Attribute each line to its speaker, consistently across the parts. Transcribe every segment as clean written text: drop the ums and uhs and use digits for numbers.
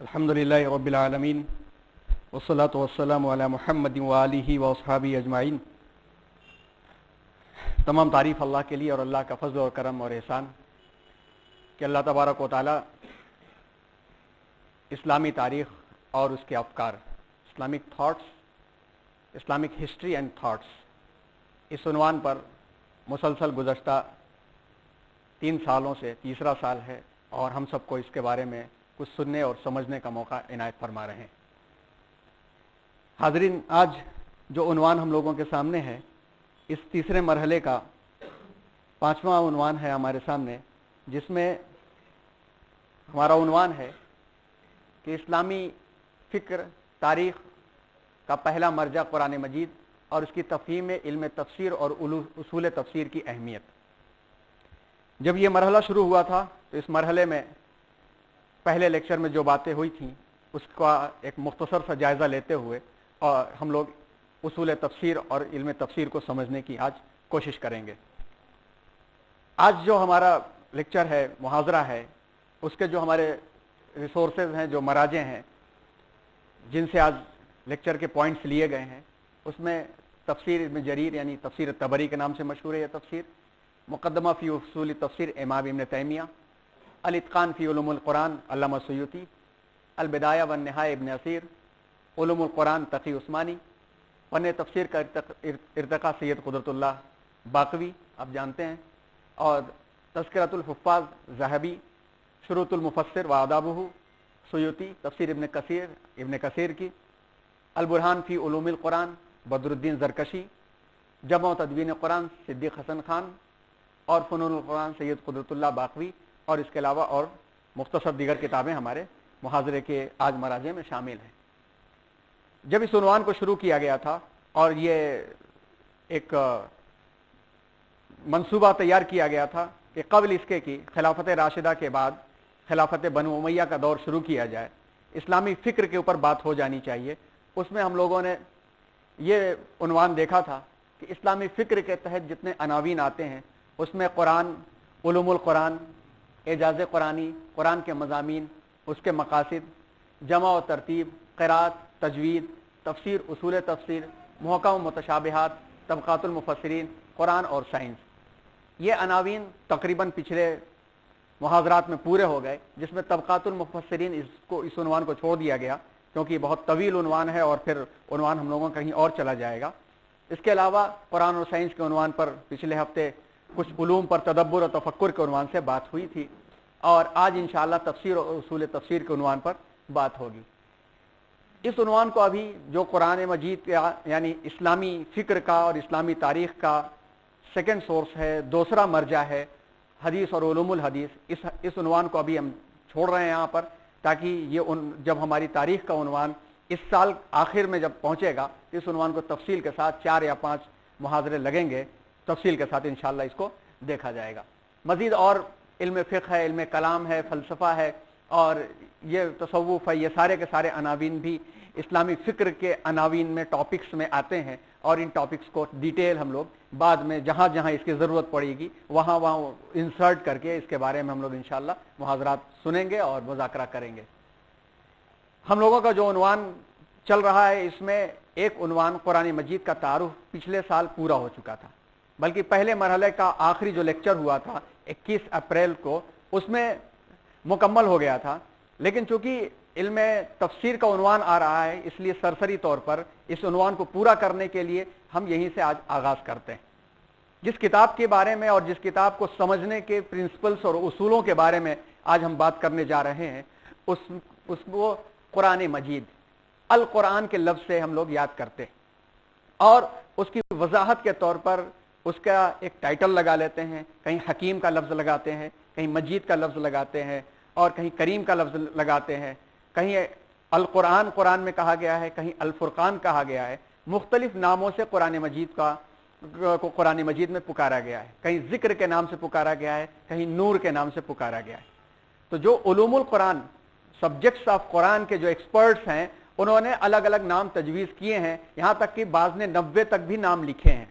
Speaker 1: الحمدللہ رب العالمین والصلاة والسلام علی محمد وآلہ واصحابہ اجمعین۔ تمام تعریف اللہ کے لیے اور اللہ کا فضل اور کرم اور احسان کہ اللہ تبارک و تعالی اسلامی تاریخ اور اس کے افکار، Islamic thoughts, Islamic history and thoughts, اس عنوان پر مسلسل گزشتہ 3 سالوں سے تیسرا سال ہے اور ہم سب کو اس کے بارے میں کچھ سننے اور سمجھنے کا موقع عنایت فرما رہے ہیں۔ حاضرین، آج جو عنوان ہم لوگوں کے سامنے ہے، اس تیسرے مرحلے کا 5واں عنوان ہے ہمارے سامنے، جس میں ہمارا عنوان ہے کہ اسلامی فکر تاریخ کا پہلا مرجع قرآن مجید اور اس کی تفہیم میں علم تفسیر اور اصول تفسیر کی اہمیت۔ جب یہ مرحلہ شروع ہوا تھا تو اس مرحلے میں پہلے لیکچر میں جو باتیں ہوئی تھیں اس کا ایک مختصر سا جائزہ لیتے ہوئے اور ہم لوگ اصول تفسیر اور علم تفسیر کو سمجھنے کی آج کوشش کریں گے۔ آج جو ہمارا لیکچر ہے، محاضرہ ہے، اس کے جو ہمارے ریسورسز ہیں، جو مراجع ہیں جن سے آج لیکچر کے پوائنٹس لیے گئے ہیں، اس میں تفسیر ابن جریر یعنی تفسیر طبری کے نام سے مشہور ہے یہ تفسیر، مقدمہ فی اصول تفسیر امام ابن تیمیہ، الاتقان فی علوم القرآن علامہ سیوطی، البدایہ والنہایہ ابن اثیر، علوم القرآن تقی عثمانی، فن تفسیر کا ارتقاء سید قدرت اللہ باقوی آپ جانتے ہیں، اور تذکرۃ الحفاظ ذہبی، شروط المفسر و آدابہ سیوطی، تفسیر ابن کثیر کی، البرہان فی علوم القرآن بدر الدین زرکشی، جمع و تدوین قرآن صدیق حسن خان، اور فنون القرآن سید قدرت اللہ باقوی، اور اس کے علاوہ اور مختصر دیگر کتابیں ہمارے محاضرے کے آج مراجع میں شامل ہیں۔ جب اس عنوان کو شروع کیا گیا تھا اور یہ ایک منصوبہ تیار کیا گیا تھا کہ قبل اس کے کی خلافت راشدہ کے بعد خلافت بنو امیہ کا دور شروع کیا جائے، اسلامی فکر کے اوپر بات ہو جانی چاہیے، اس میں ہم لوگوں نے یہ عنوان دیکھا تھا کہ اسلامی فکر کے تحت جتنے عناوین آتے ہیں اس میں قرآن، علوم القرآن، اعجاز قرآنی، قرآن کے مضامین، اس کے مقاصد، جمع و ترتیب، قرات، تجوید، تفسیر، اصول تفسیر، محکم و متشابہات، طبقات المفسرین، قرآن اور سائنس، یہ عناوین تقریباً پچھلے محاضرات میں پورے ہو گئے، جس میں طبقات المفسرین اس عنوان کو چھوڑ دیا گیا کیونکہ یہ بہت طویل عنوان ہے اور پھر عنوان ہم لوگوں کہیں اور چلا جائے گا۔ اس کے علاوہ قرآن اور سائنس کے عنوان پر پچھلے ہفتے کچھ علوم پر تدبر اور تفکر کے عنوان سے بات ہوئی تھی، اور آج انشاءاللہ تفسیر اور اصول تفسیر کے عنوان پر بات ہوگی۔ اس عنوان کو ابھی جو قرآن مجید کا یعنی اسلامی فکر کا اور اسلامی تاریخ کا سیکنڈ سورس ہے، دوسرا مرجع ہے، حدیث اور علوم الحدیث، اس عنوان کو ابھی ہم چھوڑ رہے ہیں یہاں پر، تاکہ یہ جب ہماری تاریخ کا عنوان اس سال آخر میں جب پہنچے گا، اس عنوان کو تفصیل کے ساتھ 4 یا 5 محاضرے لگیں گے، تفصیل کے ساتھ انشاءاللہ اس کو دیکھا جائے گا۔ مزید اور علم فقہ ہے، علم کلام ہے، فلسفہ ہے، اور یہ تصوف ہے، یہ سارے کے سارے عناوین بھی اسلامی فکر کے عناوین میں ٹاپکس میں آتے ہیں، اور ان ٹاپکس کو ڈیٹیل ہم لوگ بعد میں جہاں جہاں اس کی ضرورت پڑے گی وہاں انسرٹ کر کے اس کے بارے میں ہم لوگ انشاءاللہ محاضرات سنیں گے اور مذاکرہ کریں گے۔ ہم لوگوں کا جو عنوان چل رہا ہے، اس میں ایک عنوان قرآن مجید کا تعارف پچھلے سال پورا ہو چکا تھا، بلکہ پہلے مرحلے کا آخری جو لیکچر ہوا تھا 21 اپریل کو، اس میں مکمل ہو گیا تھا، لیکن چونکہ علم تفسیر کا عنوان آ رہا ہے اس لیے سرسری طور پر اس عنوان کو پورا کرنے کے لیے ہم یہیں سے آج آغاز کرتے ہیں۔ جس کتاب کے بارے میں اور جس کتاب کو سمجھنے کے پرنسپلز اور اصولوں کے بارے میں آج ہم بات کرنے جا رہے ہیں، وہ قرآن مجید، القرآن کے لفظ سے ہم لوگ یاد کرتے ہیں، اور اس کی وضاحت کے طور پر اس کا ایک ٹائٹل لگا لیتے ہیں، کہیں حکیم کا لفظ لگاتے ہیں، کہیں مجید کا لفظ لگاتے ہیں، اور کہیں کریم کا لفظ لگاتے ہیں، کہیں القرآن قرآن میں کہا گیا ہے، کہیں الفرقان کہا گیا ہے، مختلف ناموں سے قرآن مجید کو قرآن مجید میں پکارا گیا ہے، کہیں ذکر کے نام سے پکارا گیا ہے، کہیں نور کے نام سے پکارا گیا ہے۔ تو جو علوم القرآن، سبجیکٹس آف قرآن کے جو ایکسپرٹس ہیں، انہوں نے الگ الگ نام تجویز کیے ہیں، یہاں تک کہ بعض نے 90 تک بھی نام لکھے ہیں،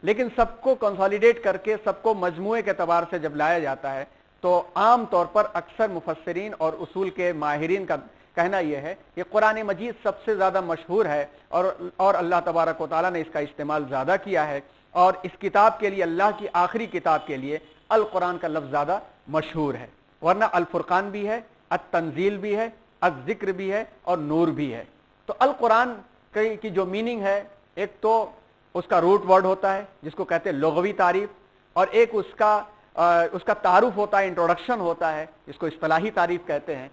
Speaker 1: لیکن سب کو کنسالیڈیٹ کر کے سب کو مجموعے کے اعتبار سے جب لایا جاتا ہے تو عام طور پر اکثر مفسرین اور اصول کے ماہرین کا کہنا یہ ہے کہ قرآن مجید سب سے زیادہ مشہور ہے اور اللہ تبارک و تعالیٰ نے اس کا استعمال زیادہ کیا ہے، اور اس کتاب کے لیے، اللہ کی آخری کتاب کے لیے القرآن کا لفظ زیادہ مشہور ہے، ورنہ الفرقان بھی ہے، التنزیل بھی ہے، الذکر بھی ہے اور نور بھی ہے۔ تو القرآن کی جو میننگ ہے، ایک تو اس کا روٹ ورڈ ہوتا ہے جس کو کہتے ہیں لغوی تعریف، اور ایک اس کا تعارف ہوتا ہے، انٹروڈکشن ہوتا ہے جس کو اصطلاحی تعریف کہتے ہیں۔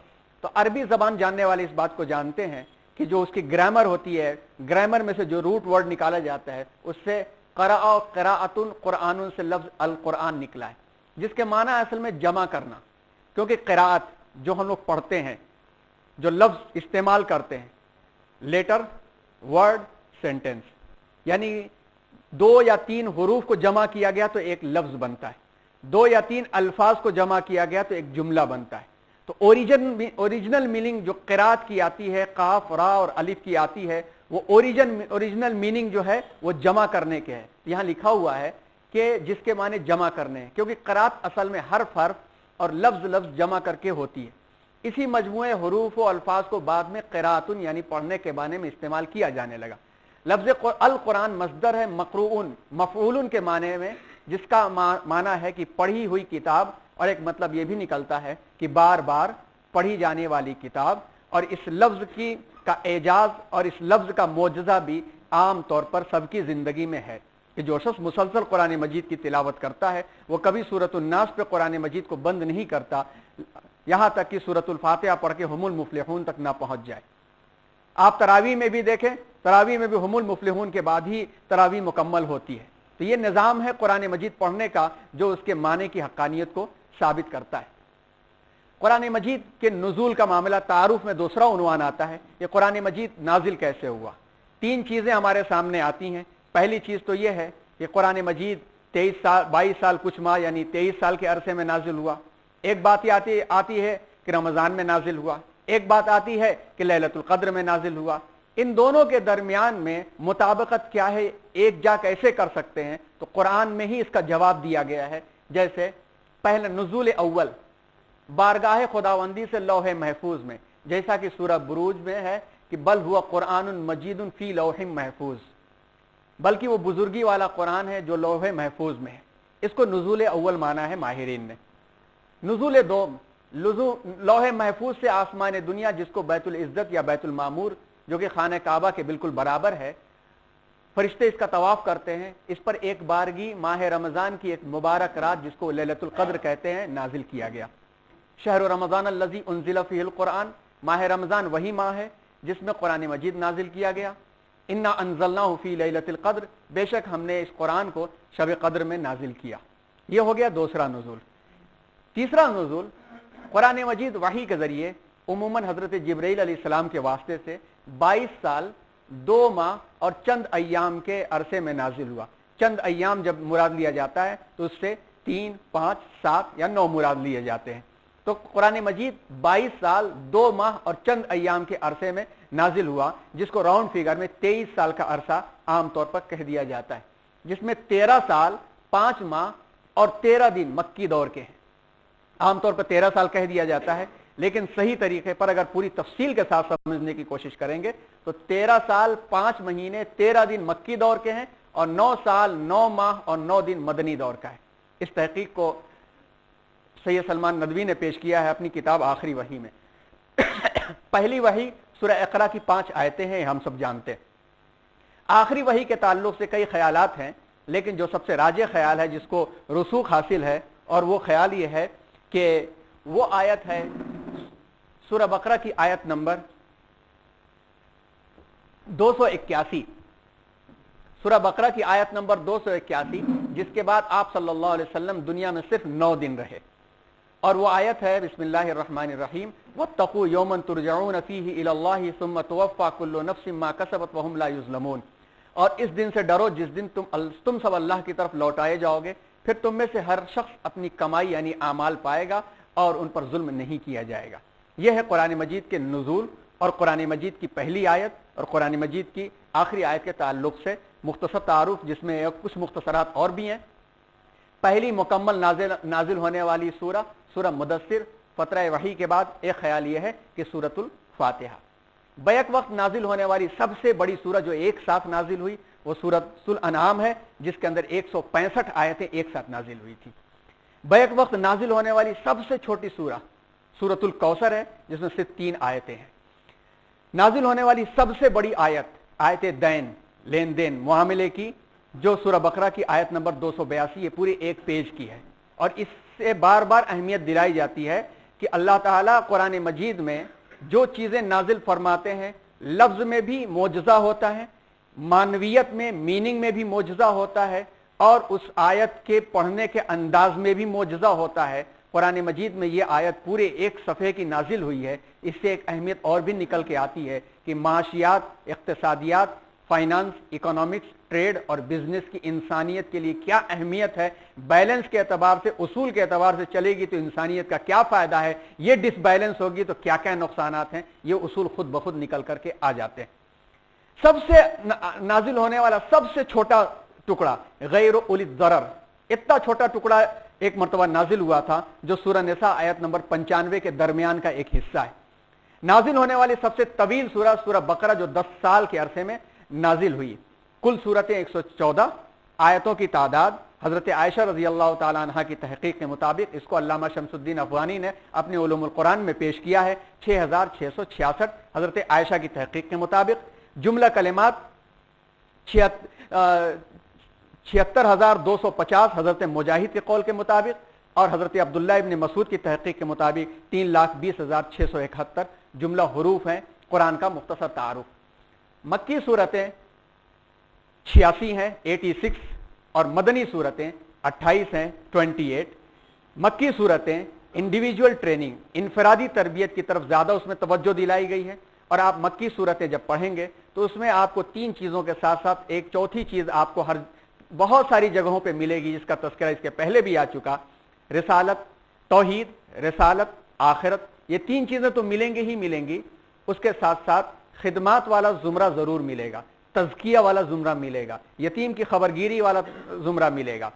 Speaker 1: تو عربی زبان جاننے والے اس بات کو جانتے ہیں کہ جو اس کی گرامر ہوتی ہے، گرامر میں سے جو روٹ ورڈ نکالا جاتا ہے، اس سے قرأ قراءۃ قرآن سے لفظ القرآن نکلا ہے، جس کے معنی اصل میں جمع کرنا، کیونکہ قراءت جو ہم لوگ پڑھتے ہیں، جو لفظ استعمال کرتے ہیں، لیٹر، ورڈ، سینٹنس، یعنی 2 یا 3 حروف کو جمع کیا گیا تو ایک لفظ بنتا ہے، 2 یا 3 الفاظ کو جمع کیا گیا تو ایک جملہ بنتا ہے۔ تو اوریجنل میننگ جو قرات کی آتی ہے، قاف، را اور الف کی آتی ہے، وہ اوریجنل میننگ جو ہے وہ جمع کرنے کے ہے۔ یہاں لکھا ہوا ہے کہ جس کے معنی جمع کرنے ہیں، کیونکہ قرات اصل میں حرف اور لفظ جمع کر کے ہوتی ہے۔ اسی مجموعے حروف و الفاظ کو بعد میں قراءتن یعنی پڑھنے کے معنی میں استعمال کیا جانے لگا۔ لفظ القرآن مصدر ہے مقروءن، مفعول کے معنی میں، جس کا معنی ہے کہ پڑھی ہوئی کتاب، اور ایک مطلب یہ بھی نکلتا ہے کہ بار بار پڑھی جانے والی کتاب۔ اور اس لفظ کا اعجاز اور اس لفظ کا معجزہ بھی عام طور پر سب کی زندگی میں ہے کہ جو شخص مسلسل قرآن مجید کی تلاوت کرتا ہے وہ کبھی سورۃ الناس پہ قرآن مجید کو بند نہیں کرتا، یہاں تک کہ سورۃ الفاتحہ پڑھ کے ہم المفلحون تک نہ پہنچ جائے۔ آپ تراویح میں بھی دیکھیں، تراویح میں بھی ہم المفلحون کے بعد ہی تراویح مکمل ہوتی ہے۔ تو یہ نظام ہے قرآن مجید پڑھنے کا جو اس کے معنی کی حقانیت کو ثابت کرتا ہے۔ قرآن مجید کے نزول کا معاملہ تعارف میں دوسرا عنوان آتا ہے کہ قرآن مجید نازل کیسے ہوا۔ 3 چیزیں ہمارے سامنے آتی ہیں۔ پہلی چیز تو یہ ہے کہ قرآن مجید 22 سال کچھ ماہ یعنی 23 سال کے عرصے میں نازل ہوا۔ ایک بات یہ آتی ہے کہ رمضان میں نازل ہوا، ایک بات آتی ہے کہ لیلۃ القدر میں نازل ہوا۔ ان دونوں کے درمیان میں مطابقت کیا ہے، ایک جا کیسے کر سکتے ہیں؟ تو قرآن میں ہی اس کا جواب دیا گیا ہے۔ جیسے پہلا نزول اول بارگاہ خداوندی سے لوح محفوظ میں، جیسا کہ سورہ بروج میں ہے کہ بل ہوا قرآن مجید فی لوح محفوظ، بلکہ وہ بزرگی والا قرآن ہے جو لوح محفوظ میں ہے۔ اس کو نزول اول مانا ہے ماہرین نے۔ نزول دوم لوح محفوظ سے آسمان دنیا، جس کو بیت العزت یا بیت المعمور جو کہ خانہ کعبہ کے بالکل برابر ہے، فرشتے اس کا طواف کرتے ہیں، اس پر ایک بارگی ماہ رمضان کی ایک مبارک رات جس کو لیلۃ القدر کہتے ہیں نازل کیا گیا۔ شہر رمضان الذی انزل فیہ القرآن، ماہ رمضان وہی ماہ ہے جس میں قرآن مجید نازل کیا گیا۔ انا انزلناہ فی لیلۃ القدر، بے شک ہم نے اس قرآن کو شب قدر میں نازل کیا۔ یہ ہو گیا دوسرا نزول۔ تیسرا نزول قرآن مجید وحی کے ذریعے عموماً حضرت جبرائیل علیہ السلام کے واسطے سے 22 سال 2 ماہ اور چند ایام کے عرصے میں نازل ہوا۔ چند ایام جب مراد لیا جاتا ہے تو اس سے 3، 5، 7 یا 9 مراد لیے جاتے ہیں۔ تو قرآن مجید 22 سال 2 ماہ اور چند ایام کے عرصے میں نازل ہوا، جس کو راؤنڈ فیگر میں 23 سال کا عرصہ عام طور پر کہہ دیا جاتا ہے، جس میں 13 سال 5 ماہ اور 13 دن مکی دور کے ہیں۔ عام طور پر 13 سال کہہ دیا جاتا ہے، لیکن صحیح طریقے پر اگر پوری تفصیل کے ساتھ سمجھنے کی کوشش کریں گے تو 13 سال 5 مہینے 13 دن مکی دور کے ہیں، اور 9 سال 9 ماہ اور 9 دن مدنی دور کا ہے۔ اس تحقیق کو سید سلمان ندوی نے پیش کیا ہے اپنی کتاب آخری وحی میں۔ پہلی وحی سورہ اقرا کی 5 آیتیں ہیں، ہم سب جانتے ہیں۔ آخری وحی کے تعلق سے کئی خیالات ہیں، لیکن جو سب سے راجح خیال ہے، جس کو رسوخ حاصل ہے، اور وہ خیال یہ ہے کہ وہ آیت ہے سورہ بقرہ کی آیت نمبر 281، سورہ بقرہ کی آیت نمبر 281، جس کے بعد آپ صلی اللہ علیہ وسلم دنیا میں صرف 9 دن رہے، اور وہ آیت ہے بسم اللہ الرحمن الرحیم واتقوا یوما ترجعون فیہ الی اللہ ثم توفی کل نفس ما کسبت وہم لا یظلمون، اور اس دن سے ڈرو جس دن تم سب اللہ کی طرف لوٹائے جاؤ گے، پھر تم میں سے ہر شخص اپنی کمائی یعنی اعمال پائے گا اور ان پر ظلم نہیں کیا جائے گا۔ یہ ہے قرآن مجید کے نزول اور قرآن مجید کی پہلی آیت اور قرآن مجید کی آخری آیت کے تعلق سے مختصر تعارف، جس میں کچھ مختصرات اور بھی ہیں۔ پہلی مکمل نازل ہونے والی سورہ مدثر، فترہ وحی کے بعد ایک خیال یہ ہے کہ سورۃ फातिहा। बैक वक्त नाजिल होने वाली सबसे बड़ी सूरत जो एक साथ नाजिल हुई वो सूरतुल अनआम है, जिसके अंदर 165 आयतें एक साथ नाजिल हुई थी। बैक वक्त नाजिल होने वाली सबसे छोटी सूरह सूरतुल कौसर है, जिसमें सिर्फ 3 आयतें हैं। नाजिल होने वाली सबसे बड़ी आयत आयत दैन, लेन देन मुआमले की, जो सूरह बकरा की आयत नंबर 282, ये पूरी एक पेज की है। और इससे बार बार अहमियत दिलाई जाती है कि अल्लाह ताला कुरान मजीद में जो चीजें नाजिल फरमाते हैं, लफ्ज में भी मोजज़ा होता है, मानवियत में मीनिंग में भी मोजज़ा होता है, और उस आयत के पढ़ने के अंदाज में भी मोजज़ा होता है। कुरान मजीद में ये आयत पूरे एक सफ़े की नाजिल हुई है। इससे एक अहमियत और भी निकल के आती है कि माशियात, इक़्तिसादियात, फाइनेंस, इकोनॉमिक्स, ट्रेड और बिजनेस की इंसानियत के लिए क्या अहमियत है। बैलेंस के एतबार से, उसूल के एतबार से चलेगी तो इंसानियत का क्या फ़ायदा है, ये डिसबैलेंस होगी तो क्या क्या नुकसानात हैं, ये उसूल खुद ब खुद निकल करके आ जाते हैं। सबसे नाजिल होने वाला सबसे छोटा टुकड़ा गैर उली दरर, इतना छोटा टुकड़ा एक मरतबा नाजिल हुआ था, जो सूरह निसा आयत नंबर 95 के दरमियान का एक हिस्सा है। नाजिल होने वाली सबसे तवील सूरह बकरा, जो 10 साल के अरसे में नाजिल हुई। कुल सूरतें 114, आयतों की तादाद हजरत आयशा रजी अल्लाह ताला अन्हा की तहकीक के मुताबिक, इसको अल्लामा शमसुद्दीन अफगानी ने अपने उलूमुल कुरान में पेश किया है, 6666 हजरत आयशा की तहकीक के मुताबिक। जुमला कलिमात 76,250 हजरत मुजाहिद के कौल के मुताबिक, और हजरत अब्दुल्ला इब्न मसूद की तहकीक के मुताबिक 3,20,671 जुमला हुरूफ हैं। कुरान का मुख्तसर तारुफ। मक्की सूरतें 86 हैं, 86, और मदनी सूरतें 28 हैं, 28। मक्की सूरतें इंडिविजुअल ट्रेनिंग, इनफरादी तरबियत की तरफ ज्यादा उसमें तवज्जो दिलाई गई है। और आप मक्की सूरतें जब पढ़ेंगे तो उसमें आपको 3 चीजों के साथ साथ एक चौथी चीज आपको हर बहुत सारी जगहों पे मिलेगी, जिसका तज़किरा इसके पहले भी आ चुका। रिसालत, तौहीद, रिसालत, आखिरत, ये 3 चीजें तो मिलेंगी ही मिलेंगी। उसके साथ साथ खिदमात वाला जुमरा जरूर मिलेगा, तज़किया वाला जुमरा मिलेगा, यतीम की खबरगिरी वाला जुमरा मिलेगा।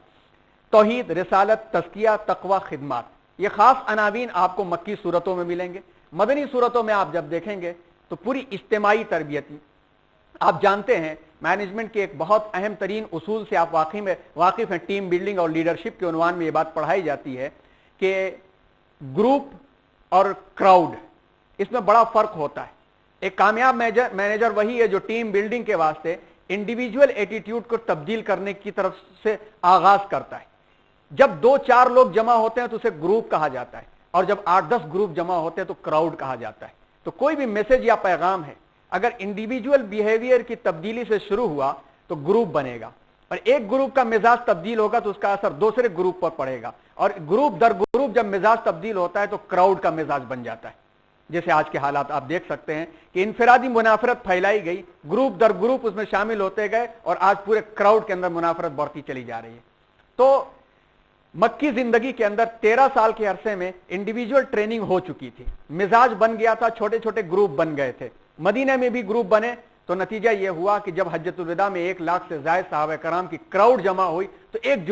Speaker 1: तौहीद, रिसालत, तज़किया, तकवा, खिदमात, ये खास अनावीन आपको मक्की सूरतों में मिलेंगे। मदनी सूरतों में आप जब देखेंगे तो पूरी इज्तिमाई तरबियत, आप जानते हैं मैनेजमेंट के एक बहुत अहम तरीन उसूल से आप वाकिफ हैं, टीम बिल्डिंग और लीडरशिप के उन्वान में ये बात पढ़ाई जाती है कि ग्रुप और क्राउड, इसमें बड़ा फर्क होता है। एक कामयाब मैनेजर वही है जो टीम बिल्डिंग के वास्ते इंडिविजुअल एटीट्यूड को तब्दील करने की तरफ से आगाज करता है। जब 2-4 लोग जमा होते हैं तो उसे ग्रुप कहा जाता है, और जब 8-10 ग्रुप जमा होते हैं तो क्राउड कहा जाता है। तो कोई भी मैसेज या पैगाम है, अगर इंडिविजुअल बिहेवियर की तब्दीली से शुरू हुआ तो ग्रुप बनेगा, और एक ग्रुप का मिजाज तब्दील होगा तो उसका असर दूसरे ग्रुप पर पड़ेगा, और ग्रुप दर ग्रुप जब मिजाज तब्दील होता है तो क्राउड का मिजाज बन जाता है। जैसे आज के हालात आप देख सकते हैं कि इनफरादी मुनाफरत फैलाई गई, ग्रुप दर ग्रुप उसमें शामिल होते गए, और आज पूरे क्राउड के अंदर मुनाफरत बढ़ती चली जा रही है। तो मक्की जिंदगी के अंदर 13 साल के अरसे में इंडिविजुअल ट्रेनिंग हो चुकी थी, मिजाज बन गया था, छोटे छोटे ग्रुप बन गए थे। मदीना में भी ग्रुप बने, तो नतीजा यह हुआ कि जब हज्जतुल विदा में 1 लाख से ज्यादा सहाबा कराम की क्राउड जमा हुई तो एक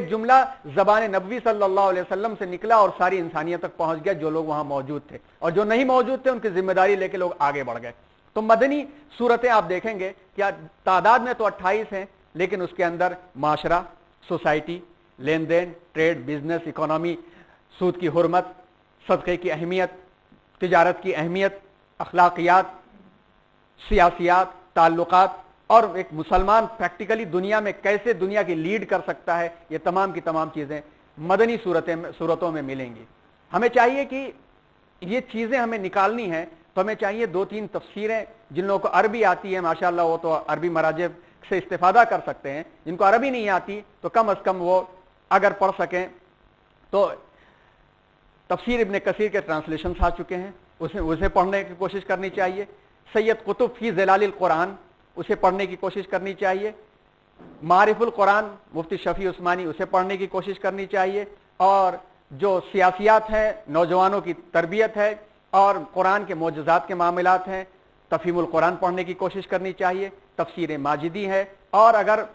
Speaker 1: जुमला ज़बान नबवी सल्लल्लाहु अलैहि वसल्लम से निकला और सारी इंसानियत तक पहुंच गया, जो लोग वहां मौजूद थे, और जो नहीं मौजूद थे उनकी जिम्मेदारी लेके लोग आगे बढ़ गए। तो मदनी सूरतें आप देखेंगे क्या तादाद में तो 28 हैं, लेकिन उसके अंदर माशरा, सोसाइटी, लेन देन, ट्रेड, बिजनेस, इकोनॉमी, सूद की हुर्मत, सदक़े की अहमियत, तिजारत की अहमियत, अखलाकियात, सियासियात, ताल्लुकात, और एक मुसलमान प्रैक्टिकली दुनिया में कैसे दुनिया की लीड कर सकता है, ये तमाम की तमाम चीज़ें मदनी सूरतों में मिलेंगी। हमें चाहिए कि ये चीज़ें हमें निकालनी है, तो हमें चाहिए 2-3 तफसीरें। जिन लोगों को अरबी आती है माशाअल्लाह वो तो अरबी मराजिब से इस्तेफादा कर सकते हैं, जिनको अरबी नहीं आती तो कम अज़ कम वो अगर पढ़ सकें तो तफसीर इब्न कसीर के ट्रांसलेशन आ चुके हैं, उसे पढ़ने की कोशिश करनी चाहिए। सैयद कुतुब फी ज़िलालिल कुरान, उसे पढ़ने की कोशिश करनी चाहिए। मारिफुल कुरान मुफ्ती शफी उस्मानी, उसे पढ़ने की कोशिश करनी चाहिए। और जो सियासियात हैं, नौजवानों की तरबियत है, और कुरान के मोजज़ात के मामलात हैं, तफ़हीमुल कुरान पढ़ने की कोशिश करनी चाहिए। तफसीर माजिदी है, और अगर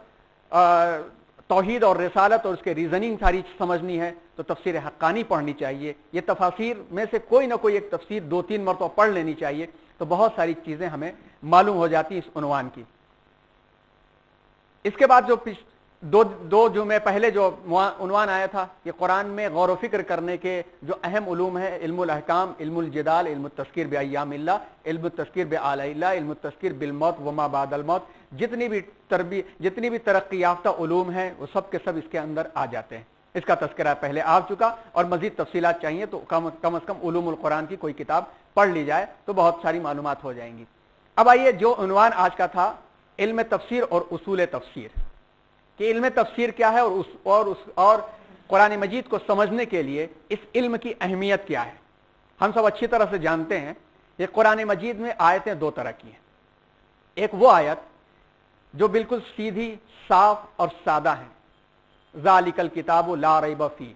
Speaker 1: तौहीद और रिसालत और उसके रीजनिंग सारी समझनी है तो तफसीर हक्कानी पढ़नी चाहिए। ये तफासिर में से कोई ना कोई एक तफसीर 2-3 मरतबा पढ़ लेनी चाहिए, तो बहुत सारी चीजें हमें मालूम हो जाती इस उन्वान की। इसके बाद जो दो जुमे पहले जो उन्वान आया था, ये कुरान में गौर व फिक्र करने के जो अहम उलूम है, इल्मुल अहकाम, इल्मुल जिदाल, इल्मुत तज़किर बि अय्यामिल्लाह, इल्मुत तज़किर बि आलाइल्लाह, इल्मुत तज़किर बिल मौत व मा बादल मौत, जितनी भी तरक्की याफ्ता उलूम हैं वो सब के सब इसके अंदर आ जाते हैं। इसका तज़किरा पहले आ चुका, और मजीद तफसीलात चाहिए तो कम से कम उलूमुल कुरान की कोई किताब पढ़ ली जाए तो बहुत सारी मालूमात हो जाएंगी। अब आइए, जो उन्वान आज का था इल्म तफसीर और उसूल तफसीर, कि इल्म तफसीर क्या है और कुरान मजीद को समझने के लिए इस इल्म की अहमियत क्या है। हम सब अच्छी तरह से जानते हैं कि कुरान मजीद में आयतें दो तरह की हैं। एक वो आयत जो बिल्कुल सीधी, साफ और सादा है, ज़ालिकल किताबु ला रैब फी,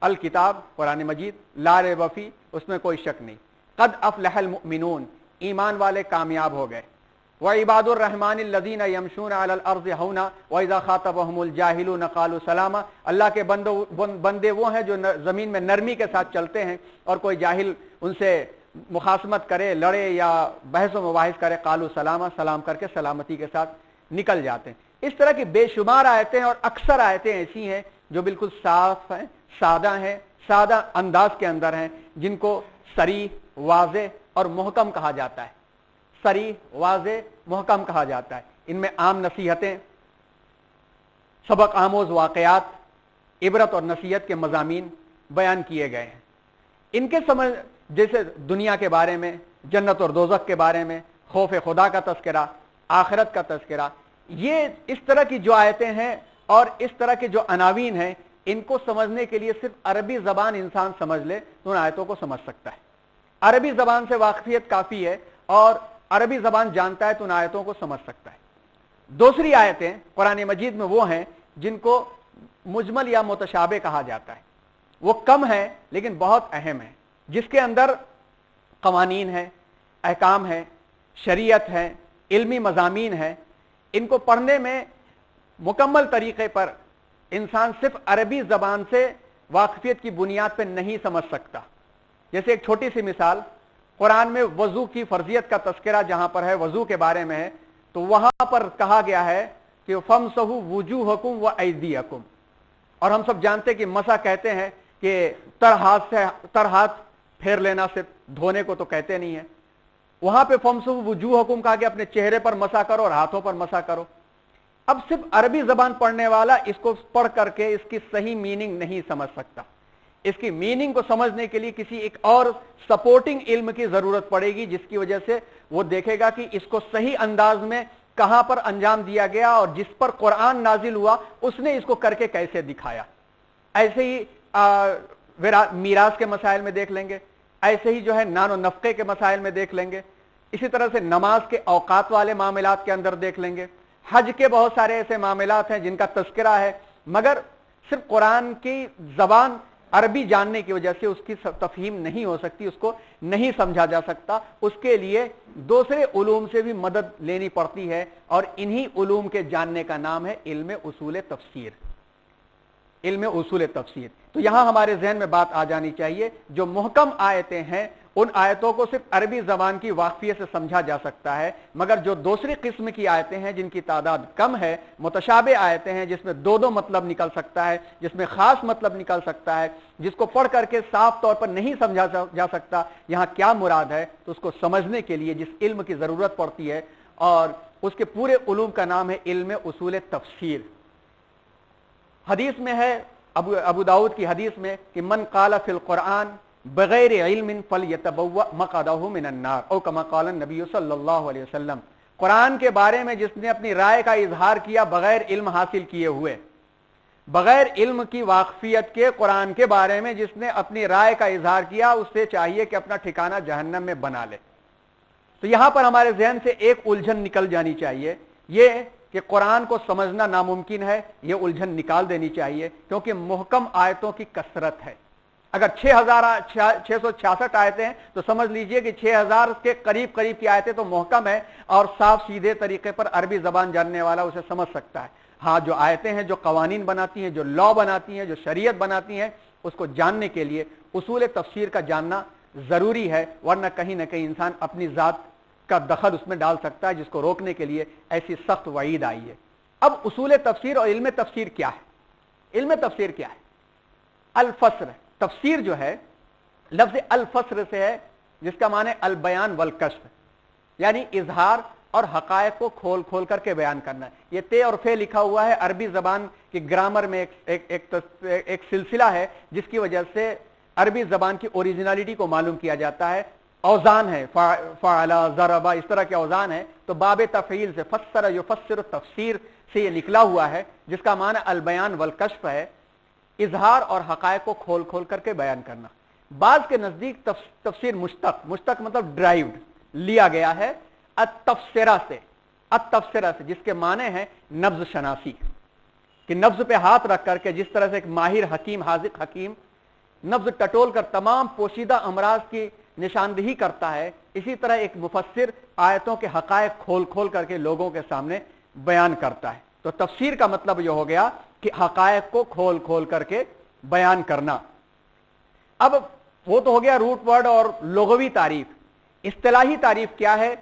Speaker 1: अल किताब कुरान मजीद, ला रैब फी, उसमें कोई शक नहीं, क़द अफ़लहल मुमिनून, ईमान वाले कामयाब हो गए, व इबादुर रहमानिल्लज़ीना यमशूना अलल अर्ज़ि हौना व इज़ा ख़ातबहुमुल जाहिलून क़ालू सलामा, अल्लाह के बंदे वो हैं जो ज़मीन में नरमी के साथ चलते हैं और कोई जाहिल उनसे मुखासमत करे, लड़े या बहस व मुबाहिस करे, क़ालू सलामा, सलाम करके सलामती के साथ निकल जाते हैं। इस तरह की बेशुमार आयतें और अक्सर आयतें ऐसी हैं जो बिल्कुल साफ हैं, सादा हैं, सादा अंदाज के अंदर हैं, जिनको सरी, वाज़े और मुहकम कहा जाता है। सरी, वाज़े, मुहकम कहा जाता है। इनमें आम नसीहतें, सबक आमोज वाक़यात, इबरत और नसीहत के मज़ामीन बयान किए गए हैं। इनके समझ जैसे दुनिया के बारे में, जन्नत और दोज़ख के बारे में, खौफ खुदा का तज़किरा, आखिरत का तज़किरा, ये इस तरह की जो आयतें हैं और इस तरह के जो अनावीन हैं, इनको समझने के लिए सिर्फ अरबी ज़बान इंसान समझ ले तो उन आयतों को समझ सकता है। अरबी ज़बान से वाक़फियत काफ़ी है और अरबी ज़बान जानता है तो उन आयतों को समझ सकता है। दूसरी आयतें कुरान मजीद में वो हैं जिनको मुजमल या मुतशाबे कहा जाता है। वो कम है लेकिन बहुत अहम है, जिसके अंदर कवानीन है, अहकाम है, शरीयत है, इल्मी मज़ामीन है। इनको पढ़ने में मुकम्मल तरीके पर इंसान सिर्फ अरबी ज़बान से वाक़फियत की बुनियाद पर नहीं समझ सकता। जैसे एक छोटी सी मिसाल, कुरान में वज़ू की फ़र्जियत का तज़किरा जहां पर है, वज़ू के बारे में है, तो वहां पर कहा गया है कि फमसहू वुजूहकुम व ऐदीयकुम, और हम सब जानते हैं कि मसा कहते हैं कि तर हाथ फेर लेना, सिर्फ धोने को तो कहते नहीं है। वहां पे फमसहू वुजूहकुम कहा कि अपने चेहरे पर मसा करो और हाथों पर मसा करो। अब सिर्फ अरबी ज़बान पढ़ने वाला इसको पढ़ करके इसकी सही मीनिंग नहीं समझ सकता। इसकी मीनिंग को समझने के लिए किसी एक और सपोर्टिंग इल्म की जरूरत पड़ेगी, जिसकी वजह से वो देखेगा कि इसको सही अंदाज में कहां पर अंजाम दिया गया और जिस पर कुरान नाजिल हुआ उसने इसको करके कैसे दिखाया। ऐसे ही मीरास के मसाइल में देख लेंगे, ऐसे ही जो है नानो नफ़क़े के मसाइल में देख लेंगे, इसी तरह से नमाज के औकात वाले मामलात के अंदर देख लेंगे, हज के बहुत सारे ऐसे मामलात हैं जिनका तज़किरा है, मगर सिर्फ कुरान की ज़बान अरबी जानने की वजह से उसकी तफहीम नहीं हो सकती, उसको नहीं समझा जा सकता। उसके लिए दूसरे उलूम से भी मदद लेनी पड़ती है और इन्हीं उलूम के जानने का नाम है इल्म उसूल तफसीर। इल्म उसूल तफसीर, तो यहां हमारे जहन में बात आ जानी चाहिए, जो मुहकम आयतें हैं उन आयतों को सिर्फ अरबी ज़बान की वाक़फियत से समझा जा सकता है, मगर जो दूसरी किस्म की आयतें हैं जिनकी तादाद कम है, मुतशाबे आयतें हैं जिसमें दो मतलब निकल सकता है, जिसमें खास मतलब निकल सकता है, जिसको पढ़ करके साफ तौर पर नहीं समझा जा सकता यहाँ क्या मुराद है, तो उसको समझने के लिए जिस इल्म की ज़रूरत पड़ती है और उसके पूरे उलूम का नाम है इल्म उसूल तफसीर। हदीस में है, अबू दाऊद की हदीस में, कि मन क़ाला फ़िल क़ुरआन बगैर इल्मिन फलयतबव्वा मक़अदहु मिनन नार, औ कमा क़ाला नबी सल्लल्लाहु अलैहि वसल्लम। कुरान के बारे में जिसने अपनी राय का इजहार किया बगैर इल्म हासिल किए हुए, बगैर इल्म की वाक़फियत के कुरान के बारे में जिसने अपनी राय का इजहार किया, उससे चाहिए कि अपना ठिकाना जहन्नम में बना ले। तो यहां पर हमारे जहन से एक उलझन निकल जानी चाहिए, ये कि कुरान को समझना नामुमकिन है, ये उलझन निकाल देनी चाहिए, क्योंकि मुहकम आयतों की कसरत है। अगर 666 आयतें हैं तो समझ लीजिए कि 6000 के करीब करीब की आयतें तो मुहकम है और साफ सीधे तरीके पर अरबी जबान जानने वाला उसे समझ सकता है। ہاں جو آیتیں ہیں جو قوانین بناتی ہیں، جو لا بناتی ہیں، جو شریعت بناتی ہیں، اس کو جاننے کے لیے اصول تفسیر کا جاننا ضروری ہے، ورنہ کہیں نہ کہیں انسان اپنی ذات کا دخل اس میں ڈال سکتا ہے، جس کو روکنے کے لیے ایسی سخت وعید آئی ہے۔ اب اصول تفسیر اور علم تفسیر کیا ہے؟ علم تفسیر کیا ہے؟ الفسر، تفسیر جو ہے لفظ الفسر سے ہے، جس کا معنی البیان والکشف، یعنی اظہار اور حقائق کو کھول کھول کر کے بیان کرنا ہے۔ یہ تے اور فے لکھا ہوا ہے، عربی زبان کی گرامر میں ایک سلسلہ ہے جس کی وجہ سے عربی زبان کی اوریجنلٹی کو معلوم کیا جاتا ہے۔ اوزان ہے، فعل، ضرب، اس طرح کے اوزان ہے، تو باب تفعیل سے فسر یفسر تفسیر سے یہ نکلا ہوا ہے، جس کا معنی البیان والکشف ہے، اظہار اور حقائق کو کھول کھول کر کے بیان کرنا۔ بعض کے نزدیک تفسیر مشتق مطلب ڈرائیوڈ، لیا گیا ہے التفسرہ سے، جس کے معنی ہے نبض شناسی، کہ نبض پہ ہاتھ رکھ کر کے جس طرح سے ایک ماہر حکیم، حاذق حکیم نبض ٹٹول کر تمام پوشیدہ امراض کی نشاندہی کرتا ہے، اسی طرح ایک مفسر آیتوں کے حقائق کھول کھول کر کے لوگوں کے سامنے بیان کرتا ہے۔ تو تفسیر کا مطلب یہ ہو گیا کہ حقائق کو کھول کھول کر کے بیان کرنا۔ اب وہ تو ہو گیا روٹ ورڈ اور لغوی تعریف۔ اصطلاحی تعریف کیا ہے،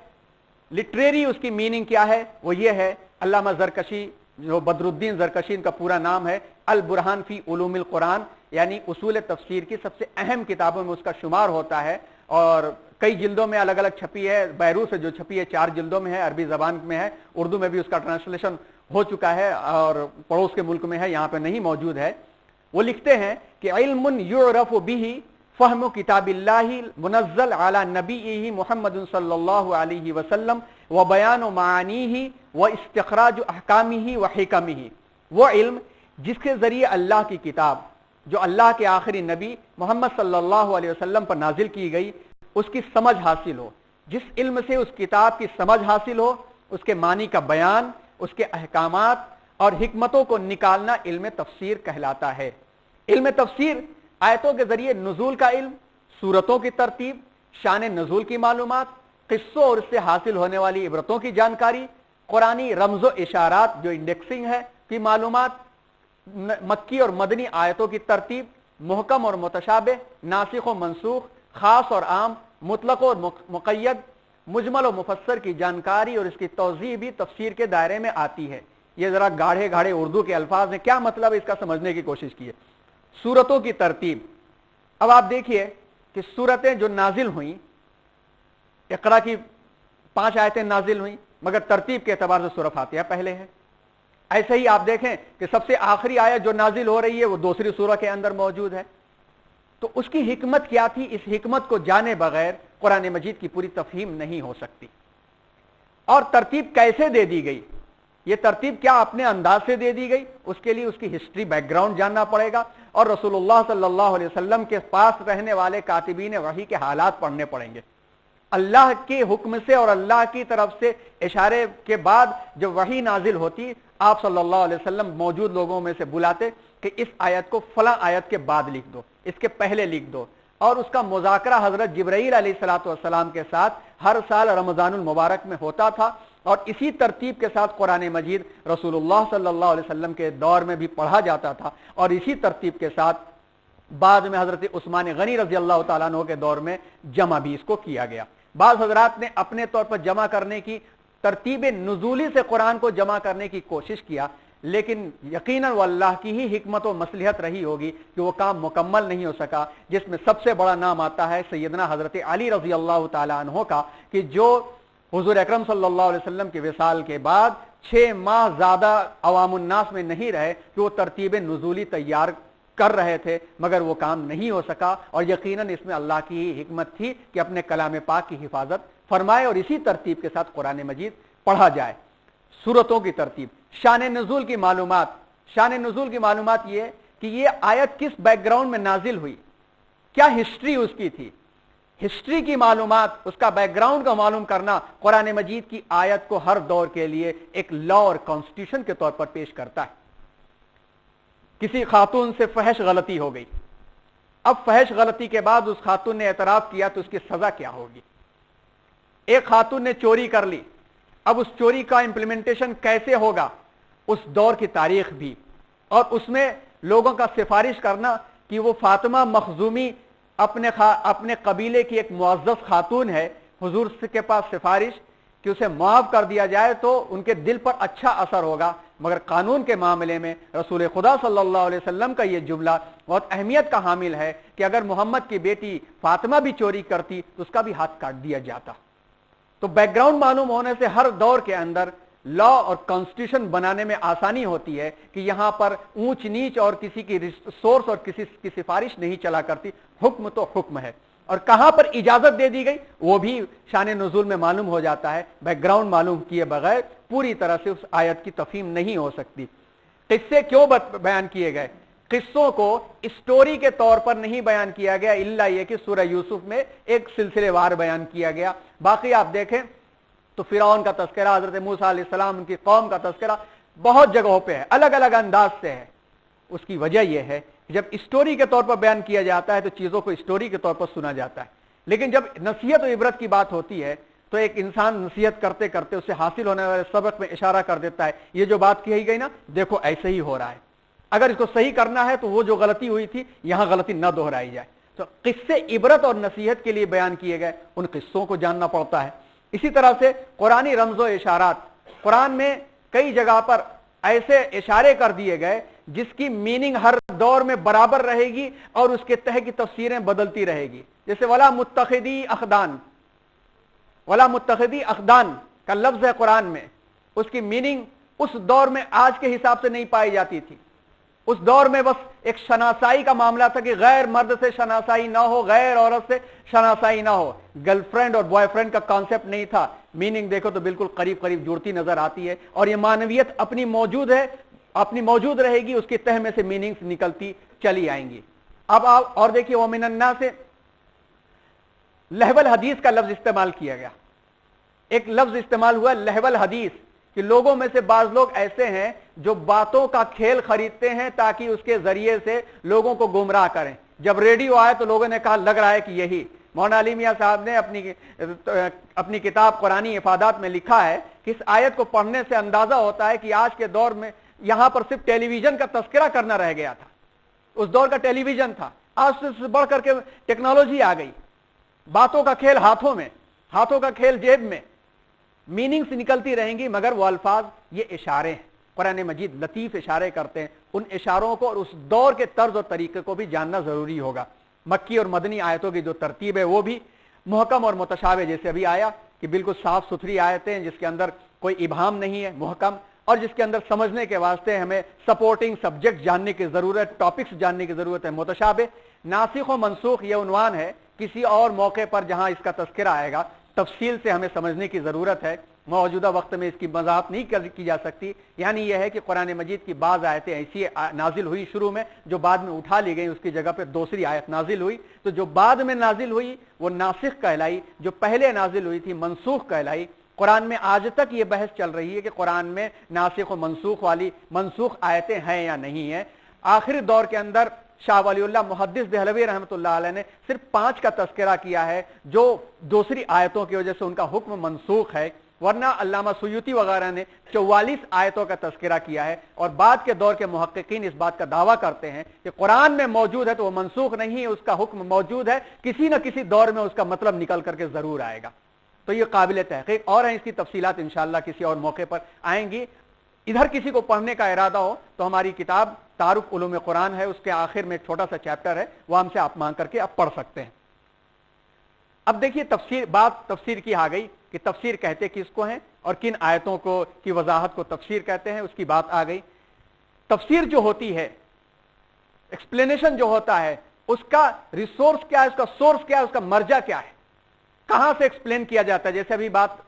Speaker 1: لٹریری اس کی میننگ کیا ہے؟ وہ یہ ہے، علامہ زرکشی، جو بدر الدین زرکشی ان کا پورا نام ہے، البرہان فی علوم القرآن، یعنی اصول تفسیر کی سب سے اہم کتابوں میں اس کا شمار ہوتا ہے، اور کئی جلدوں میں الگ الگ چھپی ہے۔ بیرو سے جو چھپی ہے 4 جلدوں میں ہے، عربی زبان میں ہے، اردو میں بھی اس کا ٹرانسلیشن ہو چکا ہے اور پڑوس کے ملک میں ہے، یہاں پہ نہیں موجود ہے۔ وہ لکھتے ہیں کہ علم یعرف به فہم کتاب اللہ منزل علی نبیہ محمد صلی اللہ علیہ وسلم و بیان معانیہ و استخراج احکامہ و حکمہ، وہ علم جس کے ذریعے اللہ کی کتاب جو اللہ کے آخری نبی محمد صلی اللہ علیہ وسلم پر نازل کی گئی، اس کی سمجھ حاصل ہو، جس علم سے اس کتاب کی سمجھ حاصل ہو، اس کے معنی کا بیان، اس کے احکامات اور حکمتوں کو نکالنا علم تفسیر کہلاتا ہے۔ علم تفسیر آیتوں کے ذریعے نزول کا علم، سورتوں کی ترتیب، شان نزول کی معلومات، قصوں اور اس سے حاصل ہونے والی عبرتوں کی جانکاری، قرآنی رمز و اشارات جو انڈیکسنگ ہے کی معلومات، مکی اور مدنی آیتوں کی ترتیب، محکم اور متشابہ، ناسخ و منسوخ، خاص اور عام، مطلق اور مقید، مجمل و مفسر کی جانکاری اور اس کی توضیح بھی تفسیر کے دائرے میں آتی ہے۔ یہ ذرا گاڑھے گاڑھے اردو کے الفاظ ہیں، کیا مطلب ہے اس کا سمجھنے کی کوشش کیے۔ سورتوں کی ترتیب، اب آپ دیکھیے کہ سورتیں جو نازل ہوئیں، اقرا کی 5 آیتیں نازل ہوئیں، مگر ترتیب کے اعتبار سے سورہ فاتحہ پہلے ہے۔ ایسے ہی آپ دیکھیں کہ سب سے آخری آیت جو نازل ہو رہی ہے وہ دوسری سورہ کے اندر موجود ہے۔ تو اس کی حکمت کیا تھی؟ اس حکمت کو جانے بغیر قرآن مجید کی پوری تفہیم نہیں ہو سکتی۔ اور ترتیب کیسے دے دی گئی؟ یہ ترتیب کیا اپنے انداز سے دے دی گئی؟ اس کے لیے اس کی ہسٹری، بیک گراؤنڈ جاننا پڑے گا، اور رسول اللہ صلی اللہ علیہ وسلم کے پاس رہنے والے کاتبین وحی کے حالات پڑھنے پڑیں گے۔ اللہ کے حکم سے اور اللہ کی طرف سے اشارے کے بعد جب وحی نازل ہوتی، آپ صلی اللہ علیہ وسلم موجود لوگوں میں سے بلاتے کہ اس آیت کو فلاں آیت کے بعد لکھ دو، اس کے پہلے لکھ دو، اور اس کا مذاکرہ حضرت جبرائیل علیہ الصلوۃ والسلام کے ساتھ ہر سال رمضان المبارک میں ہوتا تھا، اور اسی ترتیب کے ساتھ قرآن مجید رسول اللہ صلی اللہ علیہ وسلم کے دور میں بھی پڑھا جاتا تھا، اور اسی ترتیب کے ساتھ بعد میں حضرت عثمان غنی رضی اللہ تعالیٰ عنہ کے دور میں جمع بھی اس کو کیا گیا۔ بعض حضرات نے اپنے طور پر جمع کرنے کی، ترتیب نزولی سے قرآن کو جمع کرنے کی کوشش کیا، لیکن یقیناً وہ اللہ کی ہی حکمت و مصلحت رہی ہوگی کہ وہ کام مکمل نہیں ہو سکا، جس میں سب سے بڑا نام آتا ہے سیدنا حضرت علی رضی اللہ تعالیٰ عنہ کا، کہ جو حضور اکرم صلی اللہ علیہ وسلم کے وصال کے بعد 6 ماہ زیادہ عوام الناس میں نہیں رہے کہ وہ ترتیب نزولی تیار کر رہے تھے، مگر وہ کام نہیں ہو سکا، اور یقیناً اس میں اللہ کی ہی حکمت تھی کہ اپنے کلام پاک کی حفاظت فرمائے اور اسی ترتیب کے ساتھ قرآن مجید پڑھا جائے۔ سورتوں کی ترتیب، شان نزول کی معلومات، شان نزول کی معلومات یہ کہ یہ آیت کس بیک گراؤنڈ میں نازل ہوئی، کیا ہسٹری اس کی تھی، ہسٹری کی معلومات، اس کا بیک گراؤنڈ کو معلوم کرنا قرآن مجید کی آیت کو ہر دور کے لیے ایک لا اور کانسٹیٹیوشن کے طور پر پیش کرتا ہے۔ کسی خاتون سے فحش غلطی ہو گئی، اب فحش غلطی کے بعد اس خاتون نے اعتراف کیا تو اس کی سزا کیا ہوگی۔ ایک خاتون نے چوری کر لی، اب اس چوری کا امپلیمنٹیشن کیسے ہوگا، उस दौर की तारीख भी, और उसमें लोगों का सिफारिश करना कि वो फातिमा मखजूमी अपने कबीले की एक मुअज़्ज़ज़ खातून है, हुजूर के पास सिफारिश कि उसे माफ कर दिया जाए तो उनके दिल पर अच्छा असर होगा। मगर कानून के मामले में रसूल खुदा सल्लल्लाहु अलैहि वसल्लम का यह जुमला बहुत अहमियत का हामिल है कि अगर मोहम्मद की बेटी फातिमा भी चोरी करती तो उसका भी हाथ काट दिया जाता। तो बैकग्राउंड मालूम होने से हर दौर के अंदर लॉ और कॉन्स्टिट्यूशन बनाने में आसानी होती है कि यहां पर ऊंच नीच और किसी की सोर्स और किसी की सिफारिश नहीं चला करती, हुक्म तो हुक्म है। और कहां पर इजाजत दे दी गई वो भी शान नुज़ूल में मालूम हो जाता है। बैकग्राउंड मालूम किए बगैर पूरी तरह से उस आयत की तफहीम नहीं हो सकती। किस्से क्यों बयान किए गए? किस्सों को स्टोरी के तौर पर नहीं बयान किया गया, इल्ला यह कि सूरह यूसुफ में एक सिलसिलेवार बयान किया गया। बाकी आप देखें तो फिरौन का तस्करा, हजरत मूसा अलैहिस्सलाम, उनकी कौम का तस्करा बहुत जगहों पे है, अलग अलग अंदाज से है। उसकी वजह यह है कि जब स्टोरी के तौर पर बयान किया जाता है तो चीजों को स्टोरी के तौर पर सुना जाता है, लेकिन जब नसीहत और इबरत की बात होती है तो एक इंसान नसीहत करते करते उससे हासिल होने वाले सबक में इशारा कर देता है, ये जो बात कही गई ना, देखो ऐसे ही हो रहा है, अगर इसको सही करना है तो वो जो गलती हुई थी यहां गलती न दोहराई जाए। तो किस्से इबरत और नसीहत के लिए बयान किए गए, उन किस्सों को जानना पड़ता है। इसी तरह से कुरानी रमज़ो इशारात, कुरान में कई जगह पर ऐसे इशारे कर दिए गए जिसकी मीनिंग हर दौर में बराबर रहेगी और उसके तह की तफसीरें बदलती रहेगी। जैसे वला मुत्तखिदी अखदान, वला मुत्तखिदी अखदान का लफ्ज है कुरान में, उसकी मीनिंग उस दौर में आज के हिसाब से नहीं पाई जाती थी। उस दौर में बस एक शनासाई का मामला था कि गैर मर्द से शनासाई ना हो, गैर औरत से शनासाई ना हो, गर्लफ्रेंड और बॉयफ्रेंड का कॉन्सेप्ट नहीं था। मीनिंग देखो तो बिल्कुल करीब करीब जुड़ती नजर आती है, और ये मानवियत अपनी मौजूद है, अपनी मौजूद रहेगी, उसकी तह में से मीनिंग्स निकलती चली आएंगी। अब आप और देखिए, वमिनन्ना से लहवल हदीस का लफ्ज इस्तेमाल किया गया। एक लफ्ज इस्तेमाल हुआ लहवल हदीस, कि लोगों में से बाज लोग ऐसे हैं जो बातों का खेल खरीदते हैं ताकि उसके जरिए से लोगों को गुमराह करें। जब रेडियो आया तो लोगों ने कहा लग रहा है कि यही। मौलाना अली मियां साहब ने अपनी किताब कुरानी इफादात में लिखा है कि इस आयत को पढ़ने से अंदाजा होता है कि आज के दौर में यहां पर सिर्फ टेलीविजन का तस्करा करना रह गया था। उस दौर का टेलीविजन था, आज से बढ़ करके टेक्नोलॉजी आ गई, बातों का खेल हाथों में, हाथों का खेल जेब में, मीनिंग्स निकलती रहेंगी, मगर वो अल्फाज ये इशारे हैं। कुरान मजीद लतीफ इशारे करते हैं, उन इशारों को और उस दौर के तर्ज और तरीके को भी जानना जरूरी होगा। मक्की और मदनी आयतों की जो तरतीब है वो भी मुहकम और मुतशाबे, जैसे अभी आया कि बिल्कुल साफ सुथरी आयतें हैं जिसके अंदर कोई इबाम नहीं है, मुहकम, और जिसके अंदर समझने के वास्ते हमें सपोर्टिंग सब्जेक्ट जानने की जरूरत, टॉपिक्स जानने की जरूरत है। मुतशाबे, नासिख व मनसूख ये उन्वान है, किसी और मौके पर जहां इसका तस्करा आएगा तफसील से हमें समझने की जरूरत है। मौजूदा वक्त में इसकी वजाहत नहीं की जा सकती। यानी यह है कि कुरान मजीद की बाज आयतें ऐसी नाजिल हुई शुरू में जो बाद में उठा ली गई, उसकी जगह पर दूसरी आयत नाजिल हुई, तो जो बाद में नाजिल हुई वो नासिख कहलाई, जो पहले नाजिल हुई थी मनसूख कहलाई। कुरान में आज तक ये बहस चल रही है कि कुरान में नासिख और मनसूख वाली मनसूख आयतें हैं या नहीं है। आखिरी दौर के अंदर शाह वलीउल्लाह मुहद्दिस देहलवी रहमतुल्लाह अलैह ने सिर्फ 5 का तस्करा किया है जो दूसरी आयतों की वजह से उनका हुक्म मनसूख है, वरना अल्लामा सुयूती वगैरह ने 44 आयतों का तस्करा किया है। और बाद के दौर के मुहक्किकीन इस बात का दावा करते हैं कि कुरान में मौजूद है तो वो मनसूख नहीं है, उसका हुक्म मौजूद है, किसी न किसी दौर में उसका मतलब निकल करके जरूर आएगा। तो ये काबिल तहकीक और है, इसकी तफसीलात इंशाअल्लाह किसी और मौके पर आएंगी। इधर किसी को पढ़ने का इरादा हो तो हमारी किताब तारुफ उलूम कुरान है, उसके आखिर में एक छोटा सा चैप्टर है, वो हमसे आप मांग करके आप पढ़ सकते हैं। अब देखिए तफसीर, बात तफसीर की आ गई कि तफसीर कहते किसको हैं और किन आयतों को की वजाहत को तफसीर कहते हैं, उसकी बात आ गई। तफसीर जो होती है, एक्सप्लेनेशन जो होता है, उसका रिसोर्स क्या है, उसका सोर्स क्या है, उसका मर्जा क्या है, कहां से एक्सप्लेन किया जाता है। जैसे अभी बात